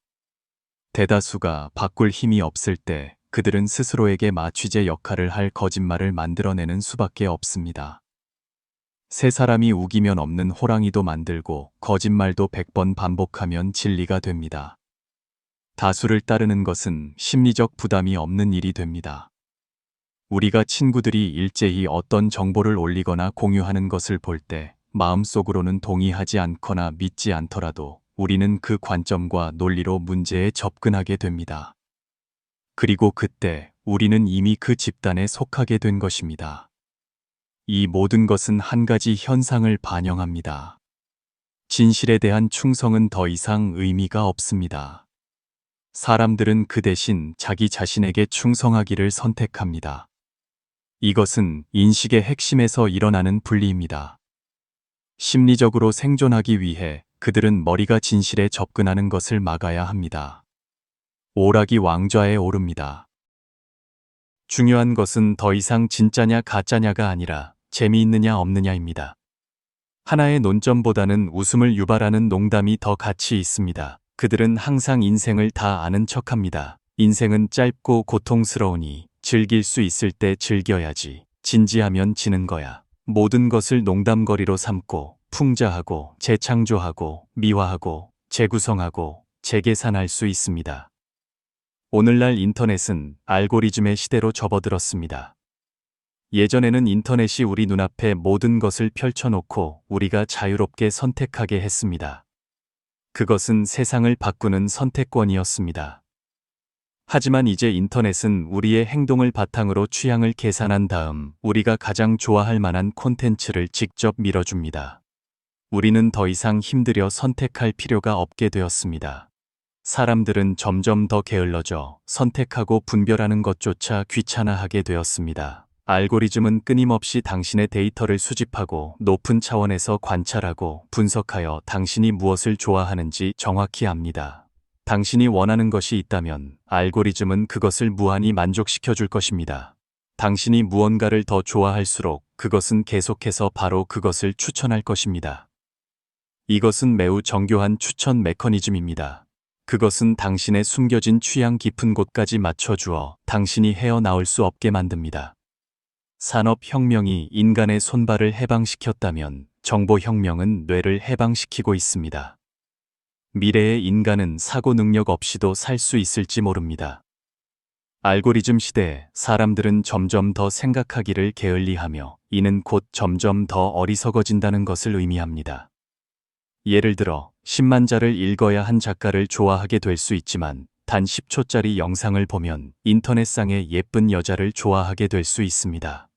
대다수가 바꿀 힘이 없을 때 그들은 스스로에게 마취제 역할을 할 거짓말을 만들어내는 수밖에 없습니다. 세 사람이 우기면 없는 호랑이도 만들고 거짓말도 100번 반복하면 진리가 됩니다. 다수를 따르는 것은 심리적 부담이 없는 일이 됩니다. 우리가 친구들이 일제히 어떤 정보를 올리거나 공유하는 것을 볼 때 마음속으로는 동의하지 않거나 믿지 않더라도 우리는 그 관점과 논리로 문제에 접근하게 됩니다. 그리고 그때 우리는 이미 그 집단에 속하게 된 것입니다. 이 모든 것은 한 가지 현상을 반영합니다. 진실에 대한 충성은 더 이상 의미가 없습니다. 사람들은 그 대신 자기 자신에게 충성하기를 선택합니다. 이것은 인식의 핵심에서 일어나는 분리입니다. 심리적으로 생존하기 위해 그들은 머리가 진실에 접근하는 것을 막아야 합니다. 오락이 왕좌에 오릅니다. 중요한 것은 더 이상 진짜냐 가짜냐가 아니라 재미있느냐 없느냐입니다. 하나의 논점보다는 웃음을 유발하는 농담이 더 가치 있습니다. 그들은 항상 인생을 다 아는 척합니다. 인생은 짧고 고통스러우니 즐길 수 있을 때 즐겨야지. 진지하면 지는 거야. 모든 것을 농담거리로 삼고 풍자하고 재창조하고 미화하고 재구성하고 재계산할 수 있습니다. 오늘날 인터넷은 알고리즘의 시대로 접어들었습니다. 예전에는 인터넷이 우리 눈앞에 모든 것을 펼쳐놓고 우리가 자유롭게 선택하게 했습니다. 그것은 세상을 바꾸는 선택권이었습니다. 하지만 이제 인터넷은 우리의 행동을 바탕으로 취향을 계산한 다음 우리가 가장 좋아할 만한 콘텐츠를 직접 밀어줍니다. 우리는 더 이상 힘들여 선택할 필요가 없게 되었습니다. 사람들은 점점 더 게을러져 선택하고 분별하는 것조차 귀찮아하게 되었습니다. 알고리즘은 끊임없이 당신의 데이터를 수집하고 높은 차원에서 관찰하고 분석하여 당신이 무엇을 좋아하는지 정확히 압니다. 당신이 원하는 것이 있다면 알고리즘은 그것을 무한히 만족시켜 줄 것입니다. 당신이 무언가를 더 좋아할수록 그것은 계속해서 바로 그것을 추천할 것입니다. 이것은 매우 정교한 추천 메커니즘입니다. 그것은 당신의 숨겨진 취향 깊은 곳까지 맞춰주어 당신이 헤어나올 수 없게 만듭니다. 산업혁명이 인간의 손발을 해방시켰다면 정보혁명은 뇌를 해방시키고 있습니다. 미래의 인간은 사고 능력 없이도 살 수 있을지 모릅니다. 알고리즘 시대에 사람들은 점점 더 생각하기를 게을리하며 이는 곧 점점 더 어리석어진다는 것을 의미합니다. 예를 들어 10만 자를 읽어야 한 작가를 좋아하게 될 수 있지만 단 10초짜리 영상을 보면 인터넷상의 예쁜 여자를 좋아하게 될 수 있습니다.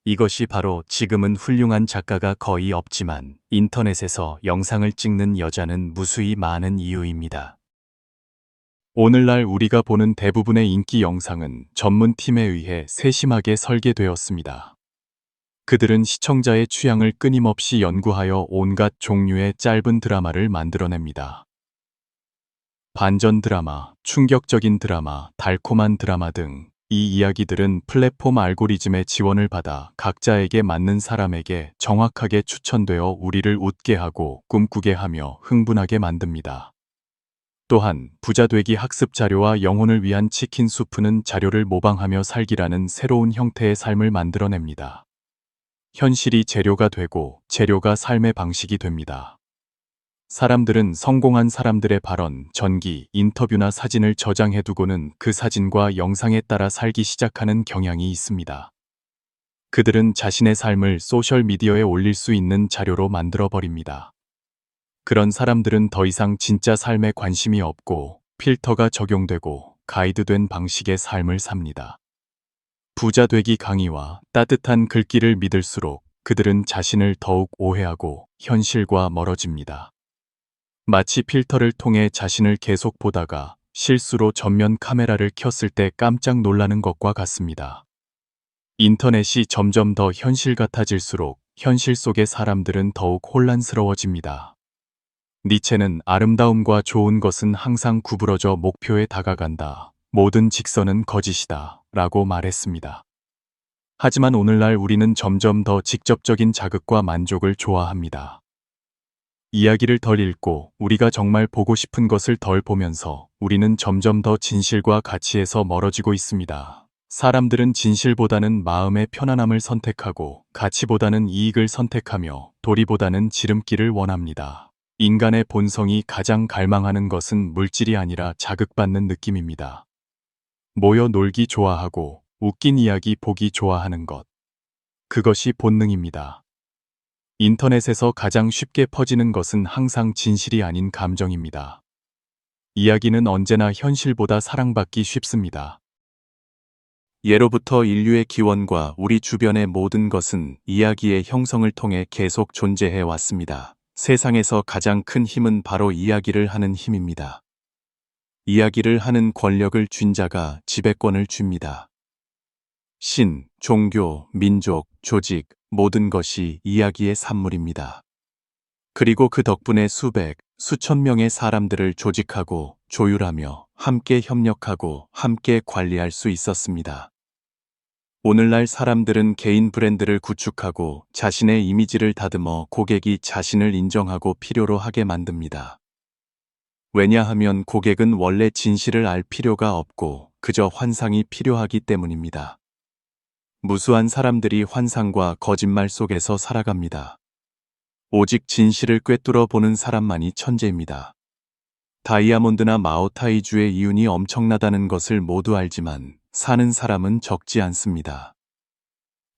이것이 바로 지금은 훌륭한 작가가 거의 없지만 인터넷에서 영상을 찍는 여자는 무수히 많은 이유입니다. 오늘날 우리가 보는 대부분의 인기 영상은 전문팀에 의해 세심하게 설계되었습니다. 그들은 시청자의 취향을 끊임없이 연구하여 온갖 종류의 짧은 드라마를 만들어냅니다. 반전 드라마, 충격적인 드라마, 달콤한 드라마 등 이 이야기들은 플랫폼 알고리즘의 지원을 받아 각자에게 맞는 사람에게 정확하게 추천되어 우리를 웃게 하고 꿈꾸게 하며 흥분하게 만듭니다. 또한 부자 되기 학습 자료와 영혼을 위한 치킨 수프는 자료를 모방하며 살기라는 새로운 형태의 삶을 만들어냅니다. 현실이 재료가 되고 재료가 삶의 방식이 됩니다. 사람들은 성공한 사람들의 발언, 전기, 인터뷰나 사진을 저장해두고는 그 사진과 영상에 따라 살기 시작하는 경향이 있습니다. 그들은 자신의 삶을 소셜미디어에 올릴 수 있는 자료로 만들어버립니다. 그런 사람들은 더 이상 진짜 삶에 관심이 없고 필터가 적용되고 가이드된 방식의 삶을 삽니다. 부자 되기 강의와 따뜻한 글귀를 믿을수록 그들은 자신을 더욱 오해하고 현실과 멀어집니다. 마치 필터를 통해 자신을 계속 보다가 실수로 전면 카메라를 켰을 때 깜짝 놀라는 것과 같습니다. 인터넷이 점점 더 현실 같아질수록 현실 속의 사람들은 더욱 혼란스러워집니다. 니체는 아름다움과 좋은 것은 항상 구부러져 목표에 다가간다. 모든 직선은 거짓이다. 라고 말했습니다. 하지만 오늘날 우리는 점점 더 직접적인 자극과 만족을 좋아합니다. 이야기를 덜 읽고 우리가 정말 보고 싶은 것을 덜 보면서 우리는 점점 더 진실과 가치에서 멀어지고 있습니다. 사람들은 진실보다는 마음의 편안함을 선택하고 가치보다는 이익을 선택하며 도리보다는 지름길을 원합니다. 인간의 본성이 가장 갈망하는 것은 물질이 아니라 자극받는 느낌입니다. 모여 놀기 좋아하고 웃긴 이야기 보기 좋아하는 것. 그것이 본능입니다. 인터넷에서 가장 쉽게 퍼지는 것은 항상 진실이 아닌 감정입니다. 이야기는 언제나 현실보다 사랑받기 쉽습니다. 예로부터 인류의 기원과 우리 주변의 모든 것은 이야기의 형성을 통해 계속 존재해 왔습니다. 세상에서 가장 큰 힘은 바로 이야기를 하는 힘입니다. 이야기를 하는 권력을 쥔 자가 지배권을 줍니다. 신, 종교, 민족, 조직, 모든 것이 이야기의 산물입니다. 그리고 그 덕분에 수백, 수천 명의 사람들을 조직하고 조율하며 함께 협력하고 함께 관리할 수 있었습니다. 오늘날 사람들은 개인 브랜드를 구축하고 자신의 이미지를 다듬어 고객이 자신을 인정하고 필요로 하게 만듭니다. 왜냐하면 고객은 원래 진실을 알 필요가 없고 그저 환상이 필요하기 때문입니다. 무수한 사람들이 환상과 거짓말 속에서 살아갑니다. 오직 진실을 꿰뚫어 보는 사람만이 천재입니다. 다이아몬드나 마오타이주의 이윤이 엄청나다는 것을 모두 알지만 사는 사람은 적지 않습니다.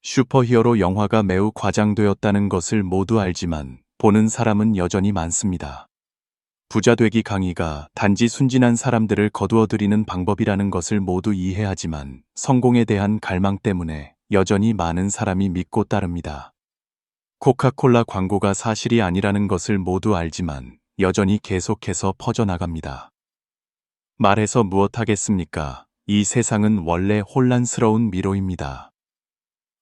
슈퍼히어로 영화가 매우 과장되었다는 것을 모두 알지만 보는 사람은 여전히 많습니다. 부자 되기 강의가 단지 순진한 사람들을 거두어들이는 방법이라는 것을 모두 이해하지만 성공에 대한 갈망 때문에 여전히 많은 사람이 믿고 따릅니다. 코카콜라 광고가 사실이 아니라는 것을 모두 알지만 여전히 계속해서 퍼져나갑니다. 말해서 무엇하겠습니까? 이 세상은 원래 혼란스러운 미로입니다.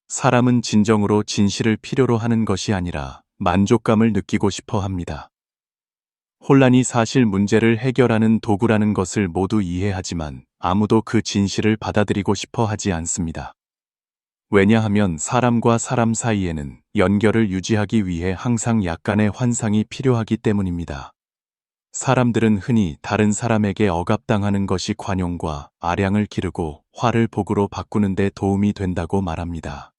사람은 진정으로 진실을 필요로 하는 것이 아니라 만족감을 느끼고 싶어 합니다. 혼란이 사실 문제를 해결하는 도구라는 것을 모두 이해하지만 아무도 그 진실을 받아들이고 싶어 하지 않습니다. 왜냐하면 사람과 사람 사이에는 연결을 유지하기 위해 항상 약간의 환상이 필요하기 때문입니다. 사람들은 흔히 다른 사람에게 억압당하는 것이 관용과 아량을 기르고 화를 복으로 바꾸는 데 도움이 된다고 말합니다.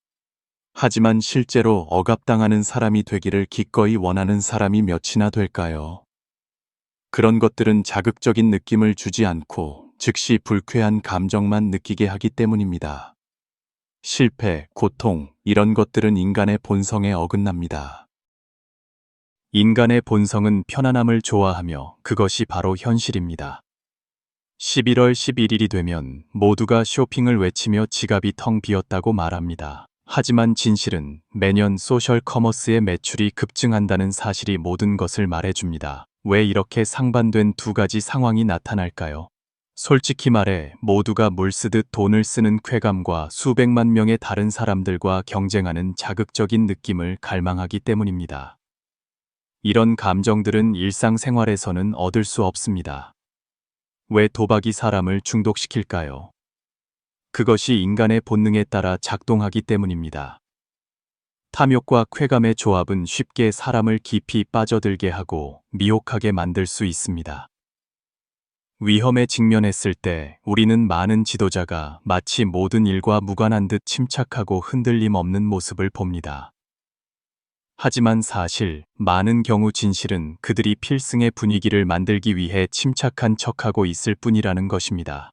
하지만 실제로 억압당하는 사람이 되기를 기꺼이 원하는 사람이 몇이나 될까요? 그런 것들은 자극적인 느낌을 주지 않고 즉시 불쾌한 감정만 느끼게 하기 때문입니다. 실패, 고통, 이런 것들은 인간의 본성에 어긋납니다. 인간의 본성은 편안함을 좋아하며 그것이 바로 현실입니다. 11월 11일이 되면 모두가 쇼핑을 외치며 지갑이 텅 비었다고 말합니다. 하지만 진실은 매년 소셜 커머스의 매출이 급증한다는 사실이 모든 것을 말해줍니다. 왜 이렇게 상반된 두 가지 상황이 나타날까요? 솔직히 말해 모두가 물쓰듯 돈을 쓰는 쾌감과 수백만 명의 다른 사람들과 경쟁하는 자극적인 느낌을 갈망하기 때문입니다. 이런 감정들은 일상생활에서는 얻을 수 없습니다. 왜 도박이 사람을 중독시킬까요? 그것이 인간의 본능에 따라 작동하기 때문입니다. 탐욕과 쾌감의 조합은 쉽게 사람을 깊이 빠져들게 하고 미혹하게 만들 수 있습니다. 위험에 직면했을 때 우리는 많은 지도자가 마치 모든 일과 무관한 듯 침착하고 흔들림 없는 모습을 봅니다. 하지만 사실 많은 경우 진실은 그들이 필승의 분위기를 만들기 위해 침착한 척하고 있을 뿐이라는 것입니다.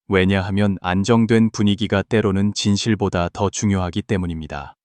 왜냐하면 안정된 분위기가 때로는 진실보다 더 중요하기 때문입니다.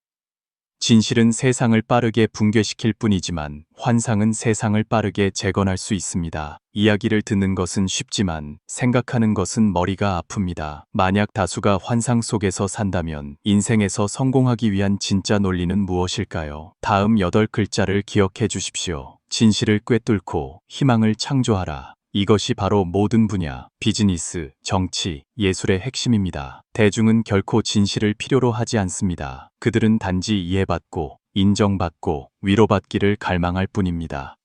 진실은 세상을 빠르게 붕괴시킬 뿐이지만 환상은 세상을 빠르게 재건할 수 있습니다. 이야기를 듣는 것은 쉽지만 생각하는 것은 머리가 아픕니다. 만약 다수가 환상 속에서 산다면 인생에서 성공하기 위한 진짜 논리는 무엇일까요? 다음 8글자를 기억해 주십시오. 진실을 꿰뚫고 희망을 창조하라. 이것이 바로 모든 분야, 비즈니스, 정치, 예술의 핵심입니다. 대중은 결코 진실을 필요로 하지 않습니다. 그들은 단지 이해받고, 인정받고, 위로받기를 갈망할 뿐입니다.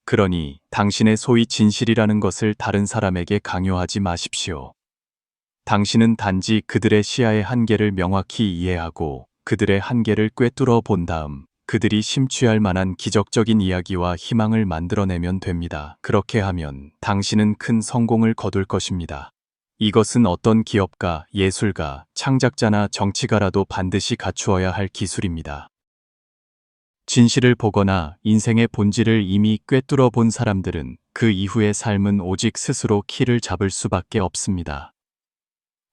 그러니 당신의 소위 진실이라는 것을 다른 사람에게 강요하지 마십시오. 당신은 단지 그들의 시야의 한계를 명확히 이해하고 그들의 한계를 꿰뚫어 본 다음 그들이 심취할 만한 기적적인 이야기와 희망을 만들어내면 됩니다. 그렇게 하면 당신은 큰 성공을 거둘 것입니다. 이것은 어떤 기업가, 예술가, 창작자나 정치가라도 반드시 갖추어야 할 기술입니다. 진실을 보거나 인생의 본질을 이미 꿰뚫어 본 사람들은 그 이후의 삶은 오직 스스로 키를 잡을 수밖에 없습니다.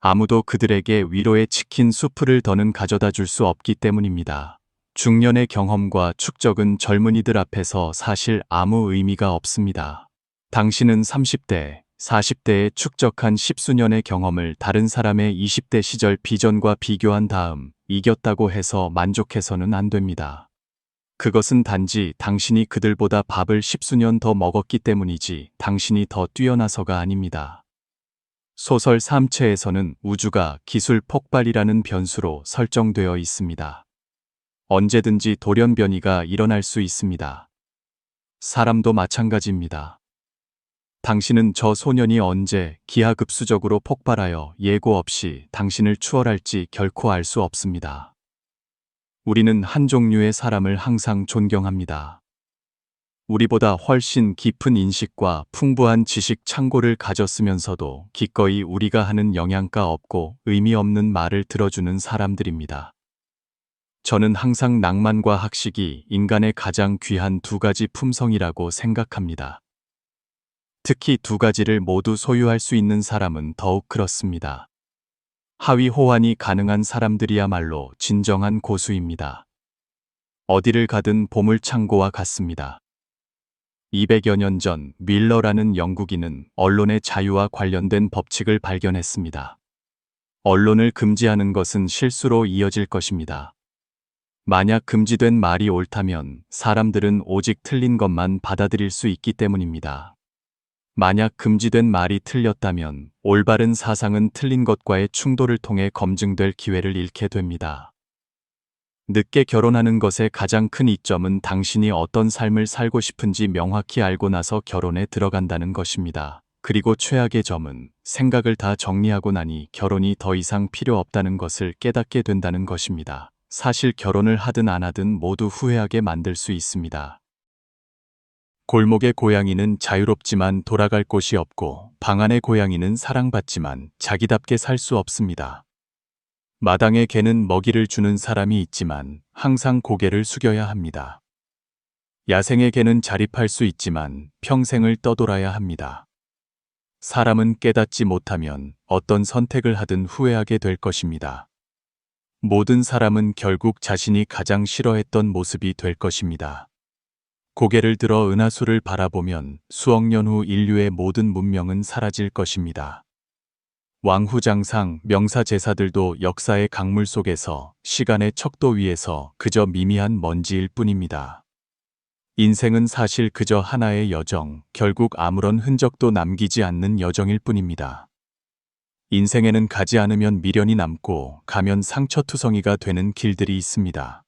아무도 그들에게 위로의 치킨 수프를 더는 가져다 줄 수 없기 때문입니다. 중년의 경험과 축적은 젊은이들 앞에서 사실 아무 의미가 없습니다. 당신은 30대, 40대에 축적한 십수년의 경험을 다른 사람의 20대 시절 비전과 비교한 다음 이겼다고 해서 만족해서는 안 됩니다. 그것은 단지 당신이 그들보다 밥을 십수년 더 먹었기 때문이지 당신이 더 뛰어나서가 아닙니다. 소설 3채에서는 우주가 기술 폭발이라는 변수로 설정되어 있습니다. 언제든지 돌연변이가 일어날 수 있습니다. 사람도 마찬가지입니다. 당신은 저 소년이 언제 기하급수적으로 폭발하여 예고 없이 당신을 추월할지 결코 알 수 없습니다. 우리는 한 종류의 사람을 항상 존경합니다. 우리보다 훨씬 깊은 인식과 풍부한 지식 창고를 가졌으면서도 기꺼이 우리가 하는 영양가 없고 의미 없는 말을 들어주는 사람들입니다. 저는 항상 낭만과 학식이 인간의 가장 귀한 두 가지 품성이라고 생각합니다. 특히 두 가지를 모두 소유할 수 있는 사람은 더욱 그렇습니다. 하위 호환이 가능한 사람들이야말로 진정한 고수입니다. 어디를 가든 보물창고와 같습니다. 200여 년 전 밀러라는 영국인은 언론의 자유와 관련된 법칙을 발견했습니다. 언론을 금지하는 것은 실수로 이어질 것입니다. 만약 금지된 말이 옳다면 사람들은 오직 틀린 것만 받아들일 수 있기 때문입니다. 만약 금지된 말이 틀렸다면 올바른 사상은 틀린 것과의 충돌을 통해 검증될 기회를 잃게 됩니다. 늦게 결혼하는 것의 가장 큰 이점은 당신이 어떤 삶을 살고 싶은지 명확히 알고 나서 결혼에 들어간다는 것입니다. 그리고 최악의 점은 생각을 다 정리하고 나니 결혼이 더 이상 필요 없다는 것을 깨닫게 된다는 것입니다. 사실 결혼을 하든 안 하든 모두 후회하게 만들 수 있습니다. 골목의 고양이는 자유롭지만 돌아갈 곳이 없고 방 안의 고양이는 사랑받지만 자기답게 살 수 없습니다. 마당의 개는 먹이를 주는 사람이 있지만 항상 고개를 숙여야 합니다. 야생의 개는 자립할 수 있지만 평생을 떠돌아야 합니다. 사람은 깨닫지 못하면 어떤 선택을 하든 후회하게 될 것입니다. 모든 사람은 결국 자신이 가장 싫어했던 모습이 될 것입니다. 고개를 들어 은하수를 바라보면 수억 년 후 인류의 모든 문명은 사라질 것입니다. 왕후장상, 명사제사들도 역사의 강물 속에서 시간의 척도 위에서 그저 미미한 먼지일 뿐입니다. 인생은 사실 그저 하나의 여정, 결국 아무런 흔적도 남기지 않는 여정일 뿐입니다. 인생에는 가지 않으면 미련이 남고 가면 상처투성이가 되는 길들이 있습니다.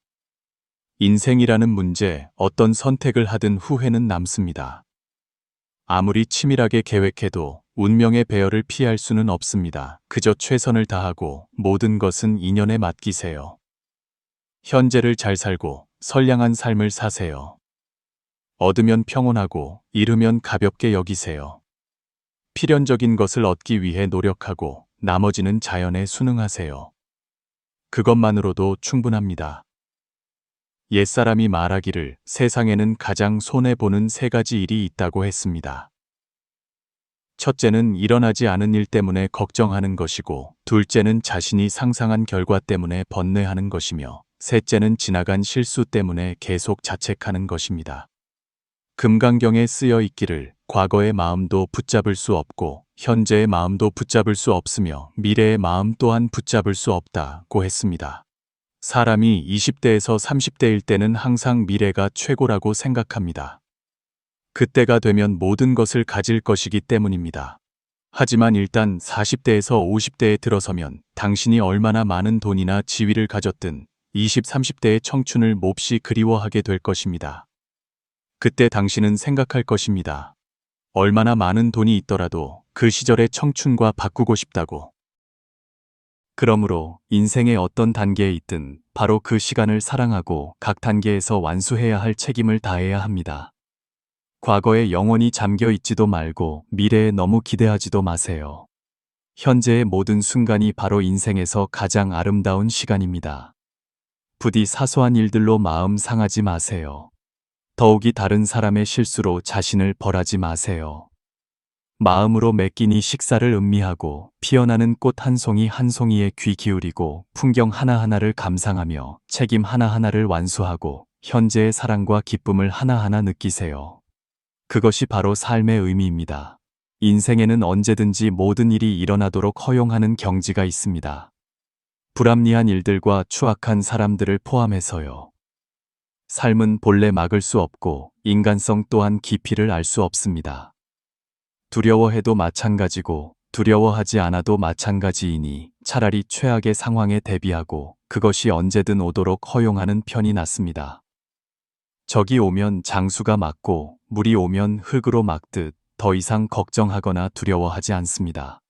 인생이라는 문제, 어떤 선택을 하든 후회는 남습니다. 아무리 치밀하게 계획해도 운명의 배열을 피할 수는 없습니다. 그저 최선을 다하고 모든 것은 인연에 맡기세요. 현재를 잘 살고 선량한 삶을 사세요. 얻으면 평온하고 잃으면 가볍게 여기세요. 필연적인 것을 얻기 위해 노력하고 나머지는 자연에 순응하세요. 그것만으로도 충분합니다. 옛사람이 말하기를 세상에는 가장 손해보는 세 가지 일이 있다고 했습니다. 첫째는 일어나지 않은 일 때문에 걱정하는 것이고, 둘째는 자신이 상상한 결과 때문에 번뇌하는 것이며, 셋째는 지나간 실수 때문에 계속 자책하는 것입니다. 금강경에 쓰여 있기를 과거의 마음도 붙잡을 수 없고 현재의 마음도 붙잡을 수 없으며 미래의 마음 또한 붙잡을 수 없다고 했습니다. 사람이 20대에서 30대일 때는 항상 미래가 최고라고 생각합니다. 그때가 되면 모든 것을 가질 것이기 때문입니다. 하지만 일단 40대에서 50대에 들어서면 당신이 얼마나 많은 돈이나 지위를 가졌든 20, 30대의 청춘을 몹시 그리워하게 될 것입니다. 그때 당신은 생각할 것입니다. 얼마나 많은 돈이 있더라도 그 시절의 청춘과 바꾸고 싶다고. 그러므로 인생의 어떤 단계에 있든 바로 그 시간을 사랑하고 각 단계에서 완수해야 할 책임을 다해야 합니다. 과거에 영원히 잠겨 있지도 말고 미래에 너무 기대하지도 마세요. 현재의 모든 순간이 바로 인생에서 가장 아름다운 시간입니다. 부디 사소한 일들로 마음 상하지 마세요. 더욱이 다른 사람의 실수로 자신을 벌하지 마세요. 마음으로 매 끼니 식사를 음미하고 피어나는 꽃 한 송이 한 송이에 귀 기울이고 풍경 하나하나를 감상하며 책임 하나하나를 완수하고 현재의 사랑과 기쁨을 하나하나 느끼세요. 그것이 바로 삶의 의미입니다. 인생에는 언제든지 모든 일이 일어나도록 허용하는 경지가 있습니다. 불합리한 일들과 추악한 사람들을 포함해서요. 삶은 본래 막을 수 없고 인간성 또한 깊이를 알 수 없습니다. 두려워해도 마찬가지고 두려워하지 않아도 마찬가지이니 차라리 최악의 상황에 대비하고 그것이 언제든 오도록 허용하는 편이 낫습니다. 적이 오면 장수가 막고 물이 오면 흙으로 막듯 더 이상 걱정하거나 두려워하지 않습니다.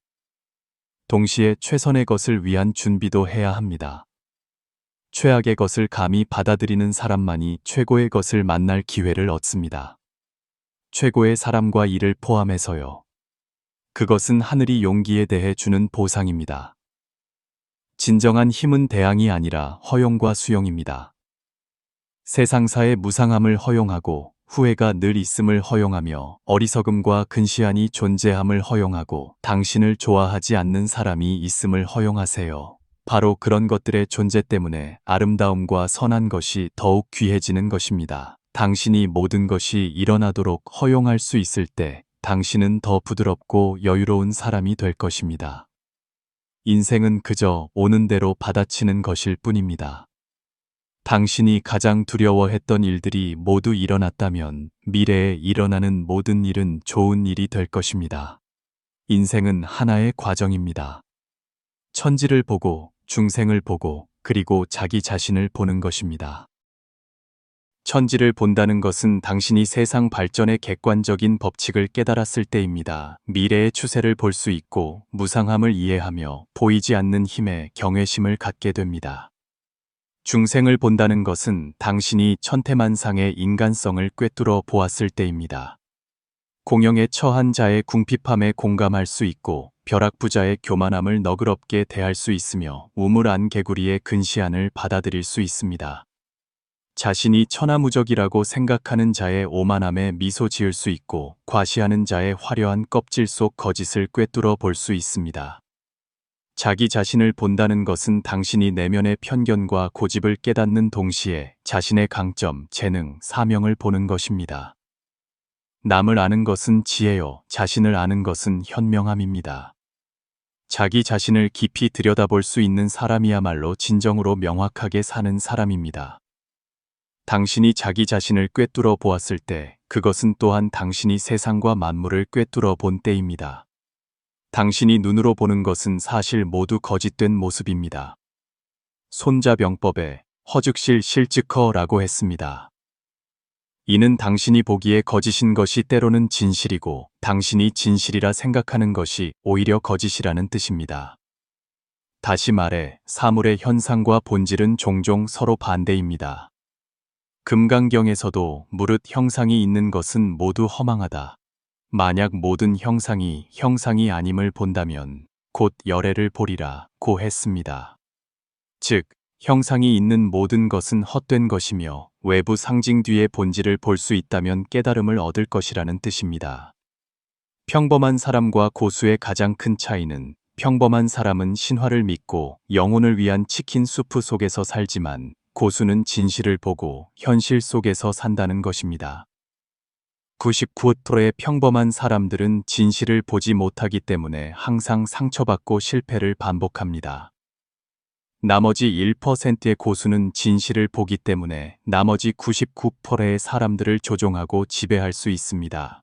동시에 최선의 것을 위한 준비도 해야 합니다. 최악의 것을 감히 받아들이는 사람만이 최고의 것을 만날 기회를 얻습니다. 최고의 사람과 일을 포함해서요. 그것은 하늘이 용기에 대해 주는 보상입니다. 진정한 힘은 대항이 아니라 허용과 수용입니다. 세상사의 무상함을 허용하고 후회가 늘 있음을 허용하며 어리석음과 근시안이 존재함을 허용하고 당신을 좋아하지 않는 사람이 있음을 허용하세요. 바로 그런 것들의 존재 때문에 아름다움과 선한 것이 더욱 귀해지는 것입니다. 당신이 모든 것이 일어나도록 허용할 수 있을 때 당신은 더 부드럽고 여유로운 사람이 될 것입니다. 인생은 그저 오는 대로 받아치는 것일 뿐입니다. 당신이 가장 두려워했던 일들이 모두 일어났다면 미래에 일어나는 모든 일은 좋은 일이 될 것입니다. 인생은 하나의 과정입니다. 천지를 보고, 중생을 보고, 그리고 자기 자신을 보는 것입니다. 천지를 본다는 것은 당신이 세상 발전의 객관적인 법칙을 깨달았을 때입니다. 미래의 추세를 볼 수 있고 무상함을 이해하며 보이지 않는 힘에 경외심을 갖게 됩니다. 중생을 본다는 것은 당신이 천태만상의 인간성을 꿰뚫어 보았을 때입니다. 공영에 처한 자의 궁핍함에 공감할 수 있고 벼락부자의 교만함을 너그럽게 대할 수 있으며 우물 안 개구리의 근시안을 받아들일 수 있습니다. 자신이 천하무적이라고 생각하는 자의 오만함에 미소 지을 수 있고 과시하는 자의 화려한 껍질 속 거짓을 꿰뚫어 볼 수 있습니다. 자기 자신을 본다는 것은 당신이 내면의 편견과 고집을 깨닫는 동시에 자신의 강점, 재능, 사명을 보는 것입니다. 남을 아는 것은 지혜요, 자신을 아는 것은 현명함입니다. 자기 자신을 깊이 들여다볼 수 있는 사람이야말로 진정으로 명확하게 사는 사람입니다. 당신이 자기 자신을 꿰뚫어 보았을 때 그것은 또한 당신이 세상과 만물을 꿰뚫어 본 때입니다. 당신이 눈으로 보는 것은 사실 모두 거짓된 모습입니다. 손자병법에 허즉실 실즉허라고 했습니다. 이는 당신이 보기에 거짓인 것이 때로는 진실이고 당신이 진실이라 생각하는 것이 오히려 거짓이라는 뜻입니다. 다시 말해 사물의 현상과 본질은 종종 서로 반대입니다. 금강경에서도 무릇 형상이 있는 것은 모두 허망하다. 만약 모든 형상이 아님을 본다면 곧 열애를 보리라 고 했습니다. 즉, 형상이 있는 모든 것은 헛된 것이며 외부 상징 뒤의 본질을 볼 수 있다면 깨달음을 얻을 것이라는 뜻입니다. 평범한 사람과 고수의 가장 큰 차이는 평범한 사람은 신화를 믿고 영혼을 위한 치킨 수프 속에서 살지만 고수는 진실을 보고 현실 속에서 산다는 것입니다. 99%의 평범한 사람들은 진실을 보지 못하기 때문에 항상 상처받고 실패를 반복합니다. 나머지 1%의 고수는 진실을 보기 때문에 나머지 99%의 사람들을 조종하고 지배할 수 있습니다.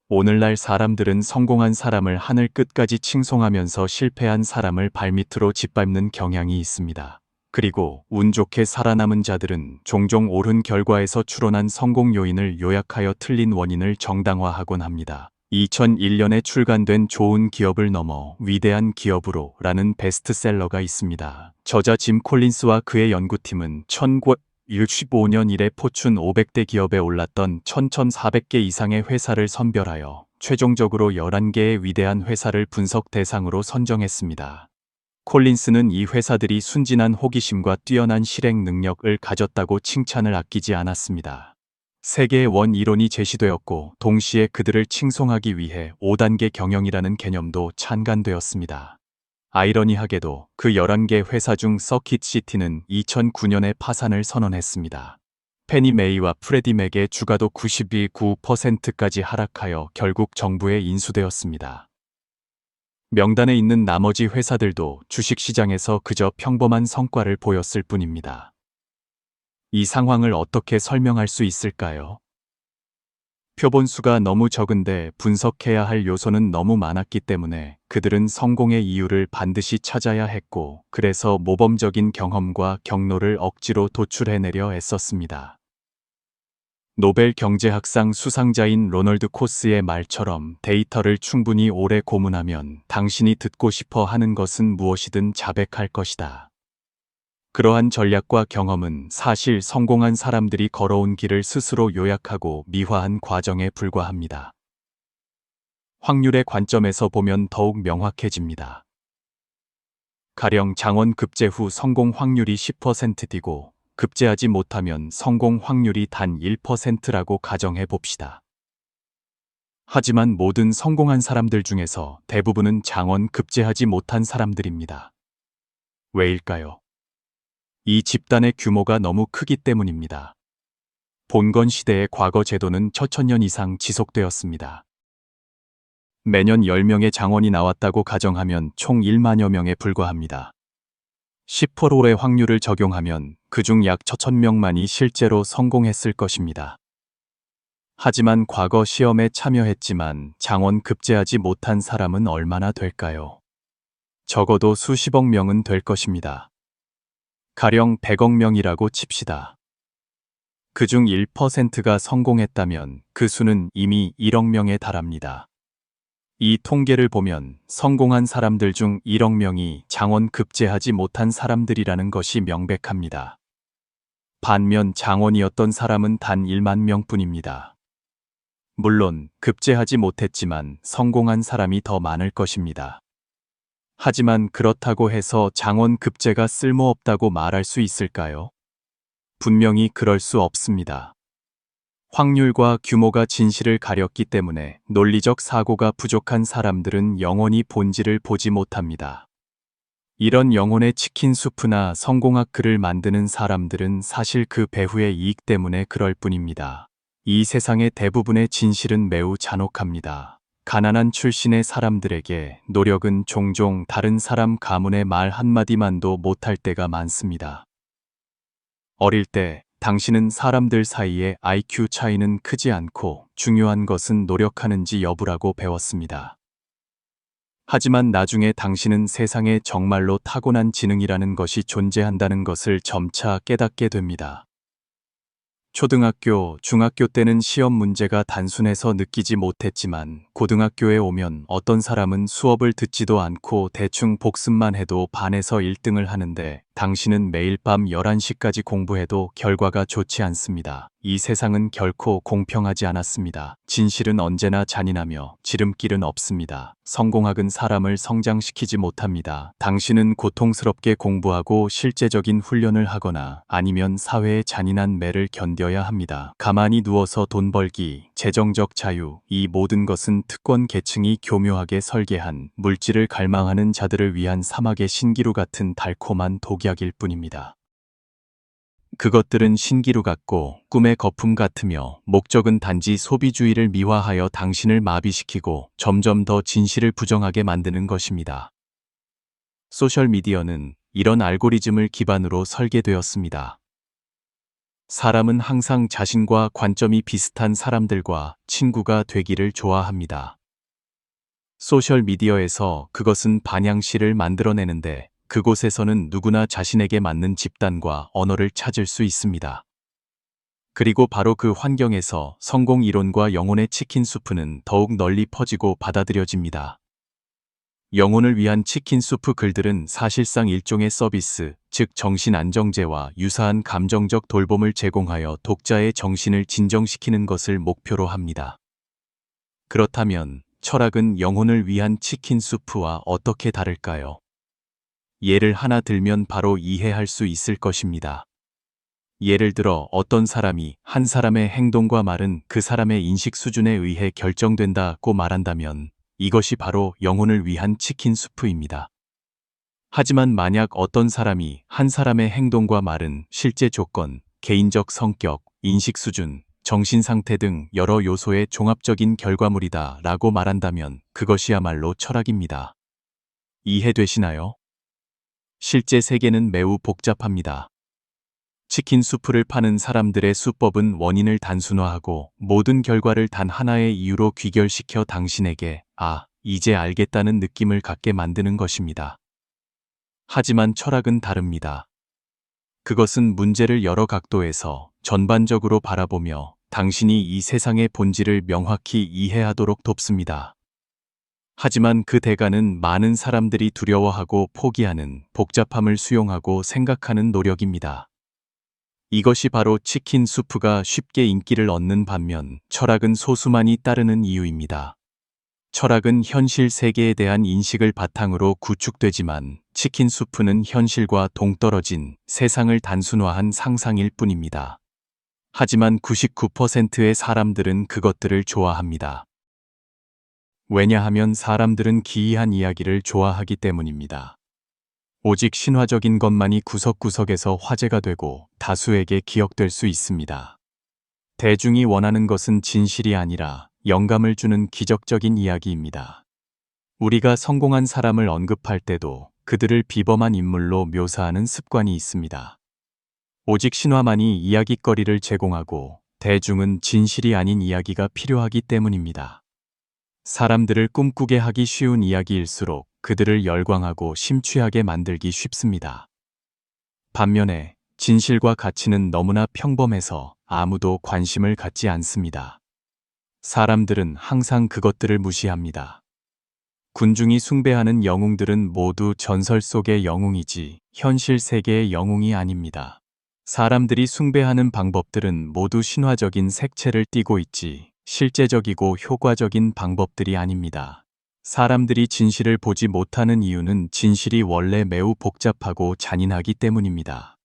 오늘날 사람들은 성공한 사람을 하늘 끝까지 칭송하면서 실패한 사람을 발밑으로 짓밟는 경향이 있습니다. 그리고 운 좋게 살아남은 자들은 종종 옳은 결과에서 추론한 성공 요인을 요약하여 틀린 원인을 정당화하곤 합니다. 2001년에 출간된 좋은 기업을 넘어 위대한 기업으로 라는 베스트셀러가 있습니다. 저자 짐 콜린스와 그의 연구팀은 1965년 이래 포춘 500대 기업에 올랐던 1,400개 이상의 회사를 선별하여 최종적으로 11개의 위대한 회사를 분석 대상으로 선정했습니다. 콜린스는 이 회사들이 순진한 호기심과 뛰어난 실행 능력을 가졌다고 칭찬을 아끼지 않았습니다. 세계의 원 이론이 제시되었고 동시에 그들을 칭송하기 위해 5단계 경영이라는 개념도 찬간되었습니다. 아이러니하게도 그 11개 회사 중 서킷시티는 2009년에 파산을 선언했습니다. 페니 메이와 프레디 맥의 주가도 92.9%까지 하락하여 결국 정부에 인수되었습니다. 명단에 있는 나머지 회사들도 주식시장에서 그저 평범한 성과를 보였을 뿐입니다. 이 상황을 어떻게 설명할 수 있을까요? 표본수가 너무 적은데 분석해야 할 요소는 너무 많았기 때문에 그들은 성공의 이유를 반드시 찾아야 했고, 그래서 모범적인 경험과 경로를 억지로 도출해내려 애썼습니다. 노벨 경제학상 수상자인 로널드 코스의 말처럼 데이터를 충분히 오래 고문하면 당신이 듣고 싶어 하는 것은 무엇이든 자백할 것이다. 그러한 전략과 경험은 사실 성공한 사람들이 걸어온 길을 스스로 요약하고 미화한 과정에 불과합니다. 확률의 관점에서 보면 더욱 명확해집니다. 가령 장원 급제 후 성공 확률이 10%이고 급제하지 못하면 성공 확률이 단 1%라고 가정해 봅시다. 하지만 모든 성공한 사람들 중에서 대부분은 장원 급제하지 못한 사람들입니다. 왜일까요? 이 집단의 규모가 너무 크기 때문입니다. 봉건 시대의 과거 제도는 천년 이상 지속되었습니다. 매년 10명의 장원이 나왔다고 가정하면 총 1만여 명에 불과합니다. 10%의 확률을 적용하면 그중 약 1000명만이 실제로 성공했을 것입니다. 하지만 과거 시험에 참여했지만 장원 급제하지 못한 사람은 얼마나 될까요? 적어도 수십억 명은 될 것입니다. 가령 100억 명이라고 칩시다. 그중 1%가 성공했다면 그 수는 이미 1억 명에 달합니다. 이 통계를 보면 성공한 사람들 중 1억 명이 장원 급제하지 못한 사람들이라는 것이 명백합니다. 반면 장원이었던 사람은 단 1만 명뿐입니다. 물론 급제하지 못했지만 성공한 사람이 더 많을 것입니다. 하지만 그렇다고 해서 장원 급제가 쓸모없다고 말할 수 있을까요? 분명히 그럴 수 없습니다. 확률과 규모가 진실을 가렸기 때문에 논리적 사고가 부족한 사람들은 영원히 본질을 보지 못합니다. 이런 영혼의 치킨 수프나 성공학 글을 만드는 사람들은 사실 그 배후의 이익 때문에 그럴 뿐입니다. 이 세상의 대부분의 진실은 매우 잔혹합니다. 가난한 출신의 사람들에게 노력은 종종 다른 사람 가문의 말 한마디만도 못할 때가 많습니다. 어릴 때 당신은 사람들 사이에 IQ 차이는 크지 않고 중요한 것은 노력하는지 여부라고 배웠습니다. 하지만 나중에 당신은 세상에 정말로 타고난 지능이라는 것이 존재한다는 것을 점차 깨닫게 됩니다. 초등학교, 중학교 때는 시험 문제가 단순해서 느끼지 못했지만 고등학교에 오면 어떤 사람은 수업을 듣지도 않고 대충 복습만 해도 반에서 1등을 하는데 당신은 매일 밤 11시까지 공부해도 결과가 좋지 않습니다. 이 세상은 결코 공평하지 않았습니다. 진실은 언제나 잔인하며 지름길은 없습니다. 성공학은 사람을 성장시키지 못합니다. 당신은 고통스럽게 공부하고 실제적인 훈련을 하거나 아니면 사회의 잔인한 매를 견뎌야 합니다. 가만히 누워서 돈 벌기, 재정적 자유, 이 모든 것은 특권 계층이 교묘하게 설계한 물질을 갈망하는 자들을 위한 사막의 신기루 같은 달콤한 독약일 뿐입니다. 그것들은 신기루 같고 꿈의 거품 같으며 목적은 단지 소비주의를 미화하여 당신을 마비시키고 점점 더 진실을 부정하게 만드는 것입니다. 소셜미디어는 이런 알고리즘을 기반으로 설계되었습니다. 사람은 항상 자신과 관점이 비슷한 사람들과 친구가 되기를 좋아합니다. 소셜미디어에서 그것은 반향시를 만들어내는데 그곳에서는 누구나 자신에게 맞는 집단과 언어를 찾을 수 있습니다. 그리고 바로 그 환경에서 성공 이론과 영혼의 치킨 수프는 더욱 널리 퍼지고 받아들여집니다. 영혼을 위한 치킨 수프 글들은 사실상 일종의 서비스, 즉 정신 안정제와 유사한 감정적 돌봄을 제공하여 독자의 정신을 진정시키는 것을 목표로 합니다. 그렇다면 철학은 영혼을 위한 치킨 수프와 어떻게 다를까요? 예를 하나 들면 바로 이해할 수 있을 것입니다. 예를 들어 어떤 사람이 한 사람의 행동과 말은 그 사람의 인식 수준에 의해 결정된다고 말한다면 이것이 바로 영혼을 위한 치킨 수프입니다. 하지만 만약 어떤 사람이 한 사람의 행동과 말은 실제 조건, 개인적 성격, 인식 수준, 정신 상태 등 여러 요소의 종합적인 결과물이다 라고 말한다면 그것이야말로 철학입니다. 이해되시나요? 실제 세계는 매우 복잡합니다. 치킨 수프를 파는 사람들의 수법은 원인을 단순화하고 모든 결과를 단 하나의 이유로 귀결시켜 당신에게 이제 알겠다는 느낌을 갖게 만드는 것입니다. 하지만 철학은 다릅니다. 그것은 문제를 여러 각도에서 전반적으로 바라보며 당신이 이 세상의 본질을 명확히 이해하도록 돕습니다. 하지만 그 대가는 많은 사람들이 두려워하고 포기하는 복잡함을 수용하고 생각하는 노력입니다. 이것이 바로 치킨 수프가 쉽게 인기를 얻는 반면 철학은 소수만이 따르는 이유입니다. 철학은 현실 세계에 대한 인식을 바탕으로 구축되지만 치킨 수프는 현실과 동떨어진 세상을 단순화한 상상일 뿐입니다. 하지만 99%의 사람들은 그것들을 좋아합니다. 왜냐하면 사람들은 기이한 이야기를 좋아하기 때문입니다. 오직 신화적인 것만이 구석구석에서 화제가 되고 다수에게 기억될 수 있습니다. 대중이 원하는 것은 진실이 아니라 영감을 주는 기적적인 이야기입니다. 우리가 성공한 사람을 언급할 때도 그들을 비범한 인물로 묘사하는 습관이 있습니다. 오직 신화만이 이야깃거리를 제공하고 대중은 진실이 아닌 이야기가 필요하기 때문입니다. 사람들을 꿈꾸게 하기 쉬운 이야기일수록 그들을 열광하고 심취하게 만들기 쉽습니다. 반면에 진실과 가치는 너무나 평범해서 아무도 관심을 갖지 않습니다. 사람들은 항상 그것들을 무시합니다. 군중이 숭배하는 영웅들은 모두 전설 속의 영웅이지 현실 세계의 영웅이 아닙니다. 사람들이 숭배하는 방법들은 모두 신화적인 색채를 띠고 있지 실제적이고 효과적인 방법들이 아닙니다. 사람들이 진실을 보지 못하는 이유는 진실이 원래 매우 복잡하고 잔인하기 때문입니다.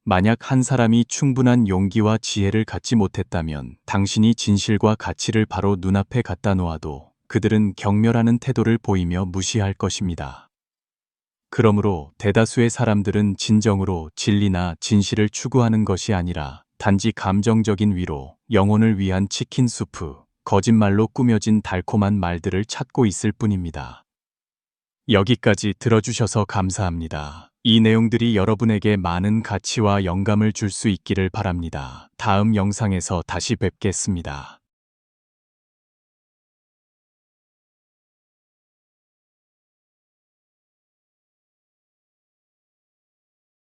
만약 한 사람이 충분한 용기와 지혜를 갖지 못했다면 당신이 진실과 가치를 바로 눈앞에 갖다 놓아도 그들은 경멸하는 태도를 보이며 무시할 것입니다. 그러므로 대다수의 사람들은 진정으로 진리나 진실을 추구하는 것이 아니라 단지 감정적인 위로, 영혼을 위한 치킨 수프, 거짓말로 꾸며진 달콤한 말들을 찾고 있을 뿐입니다. 여기까지 들어주셔서 감사합니다. 이 내용들이 여러분에게 많은 가치와 영감을 줄 수 있기를 바랍니다. 다음 영상에서 다시 뵙겠습니다.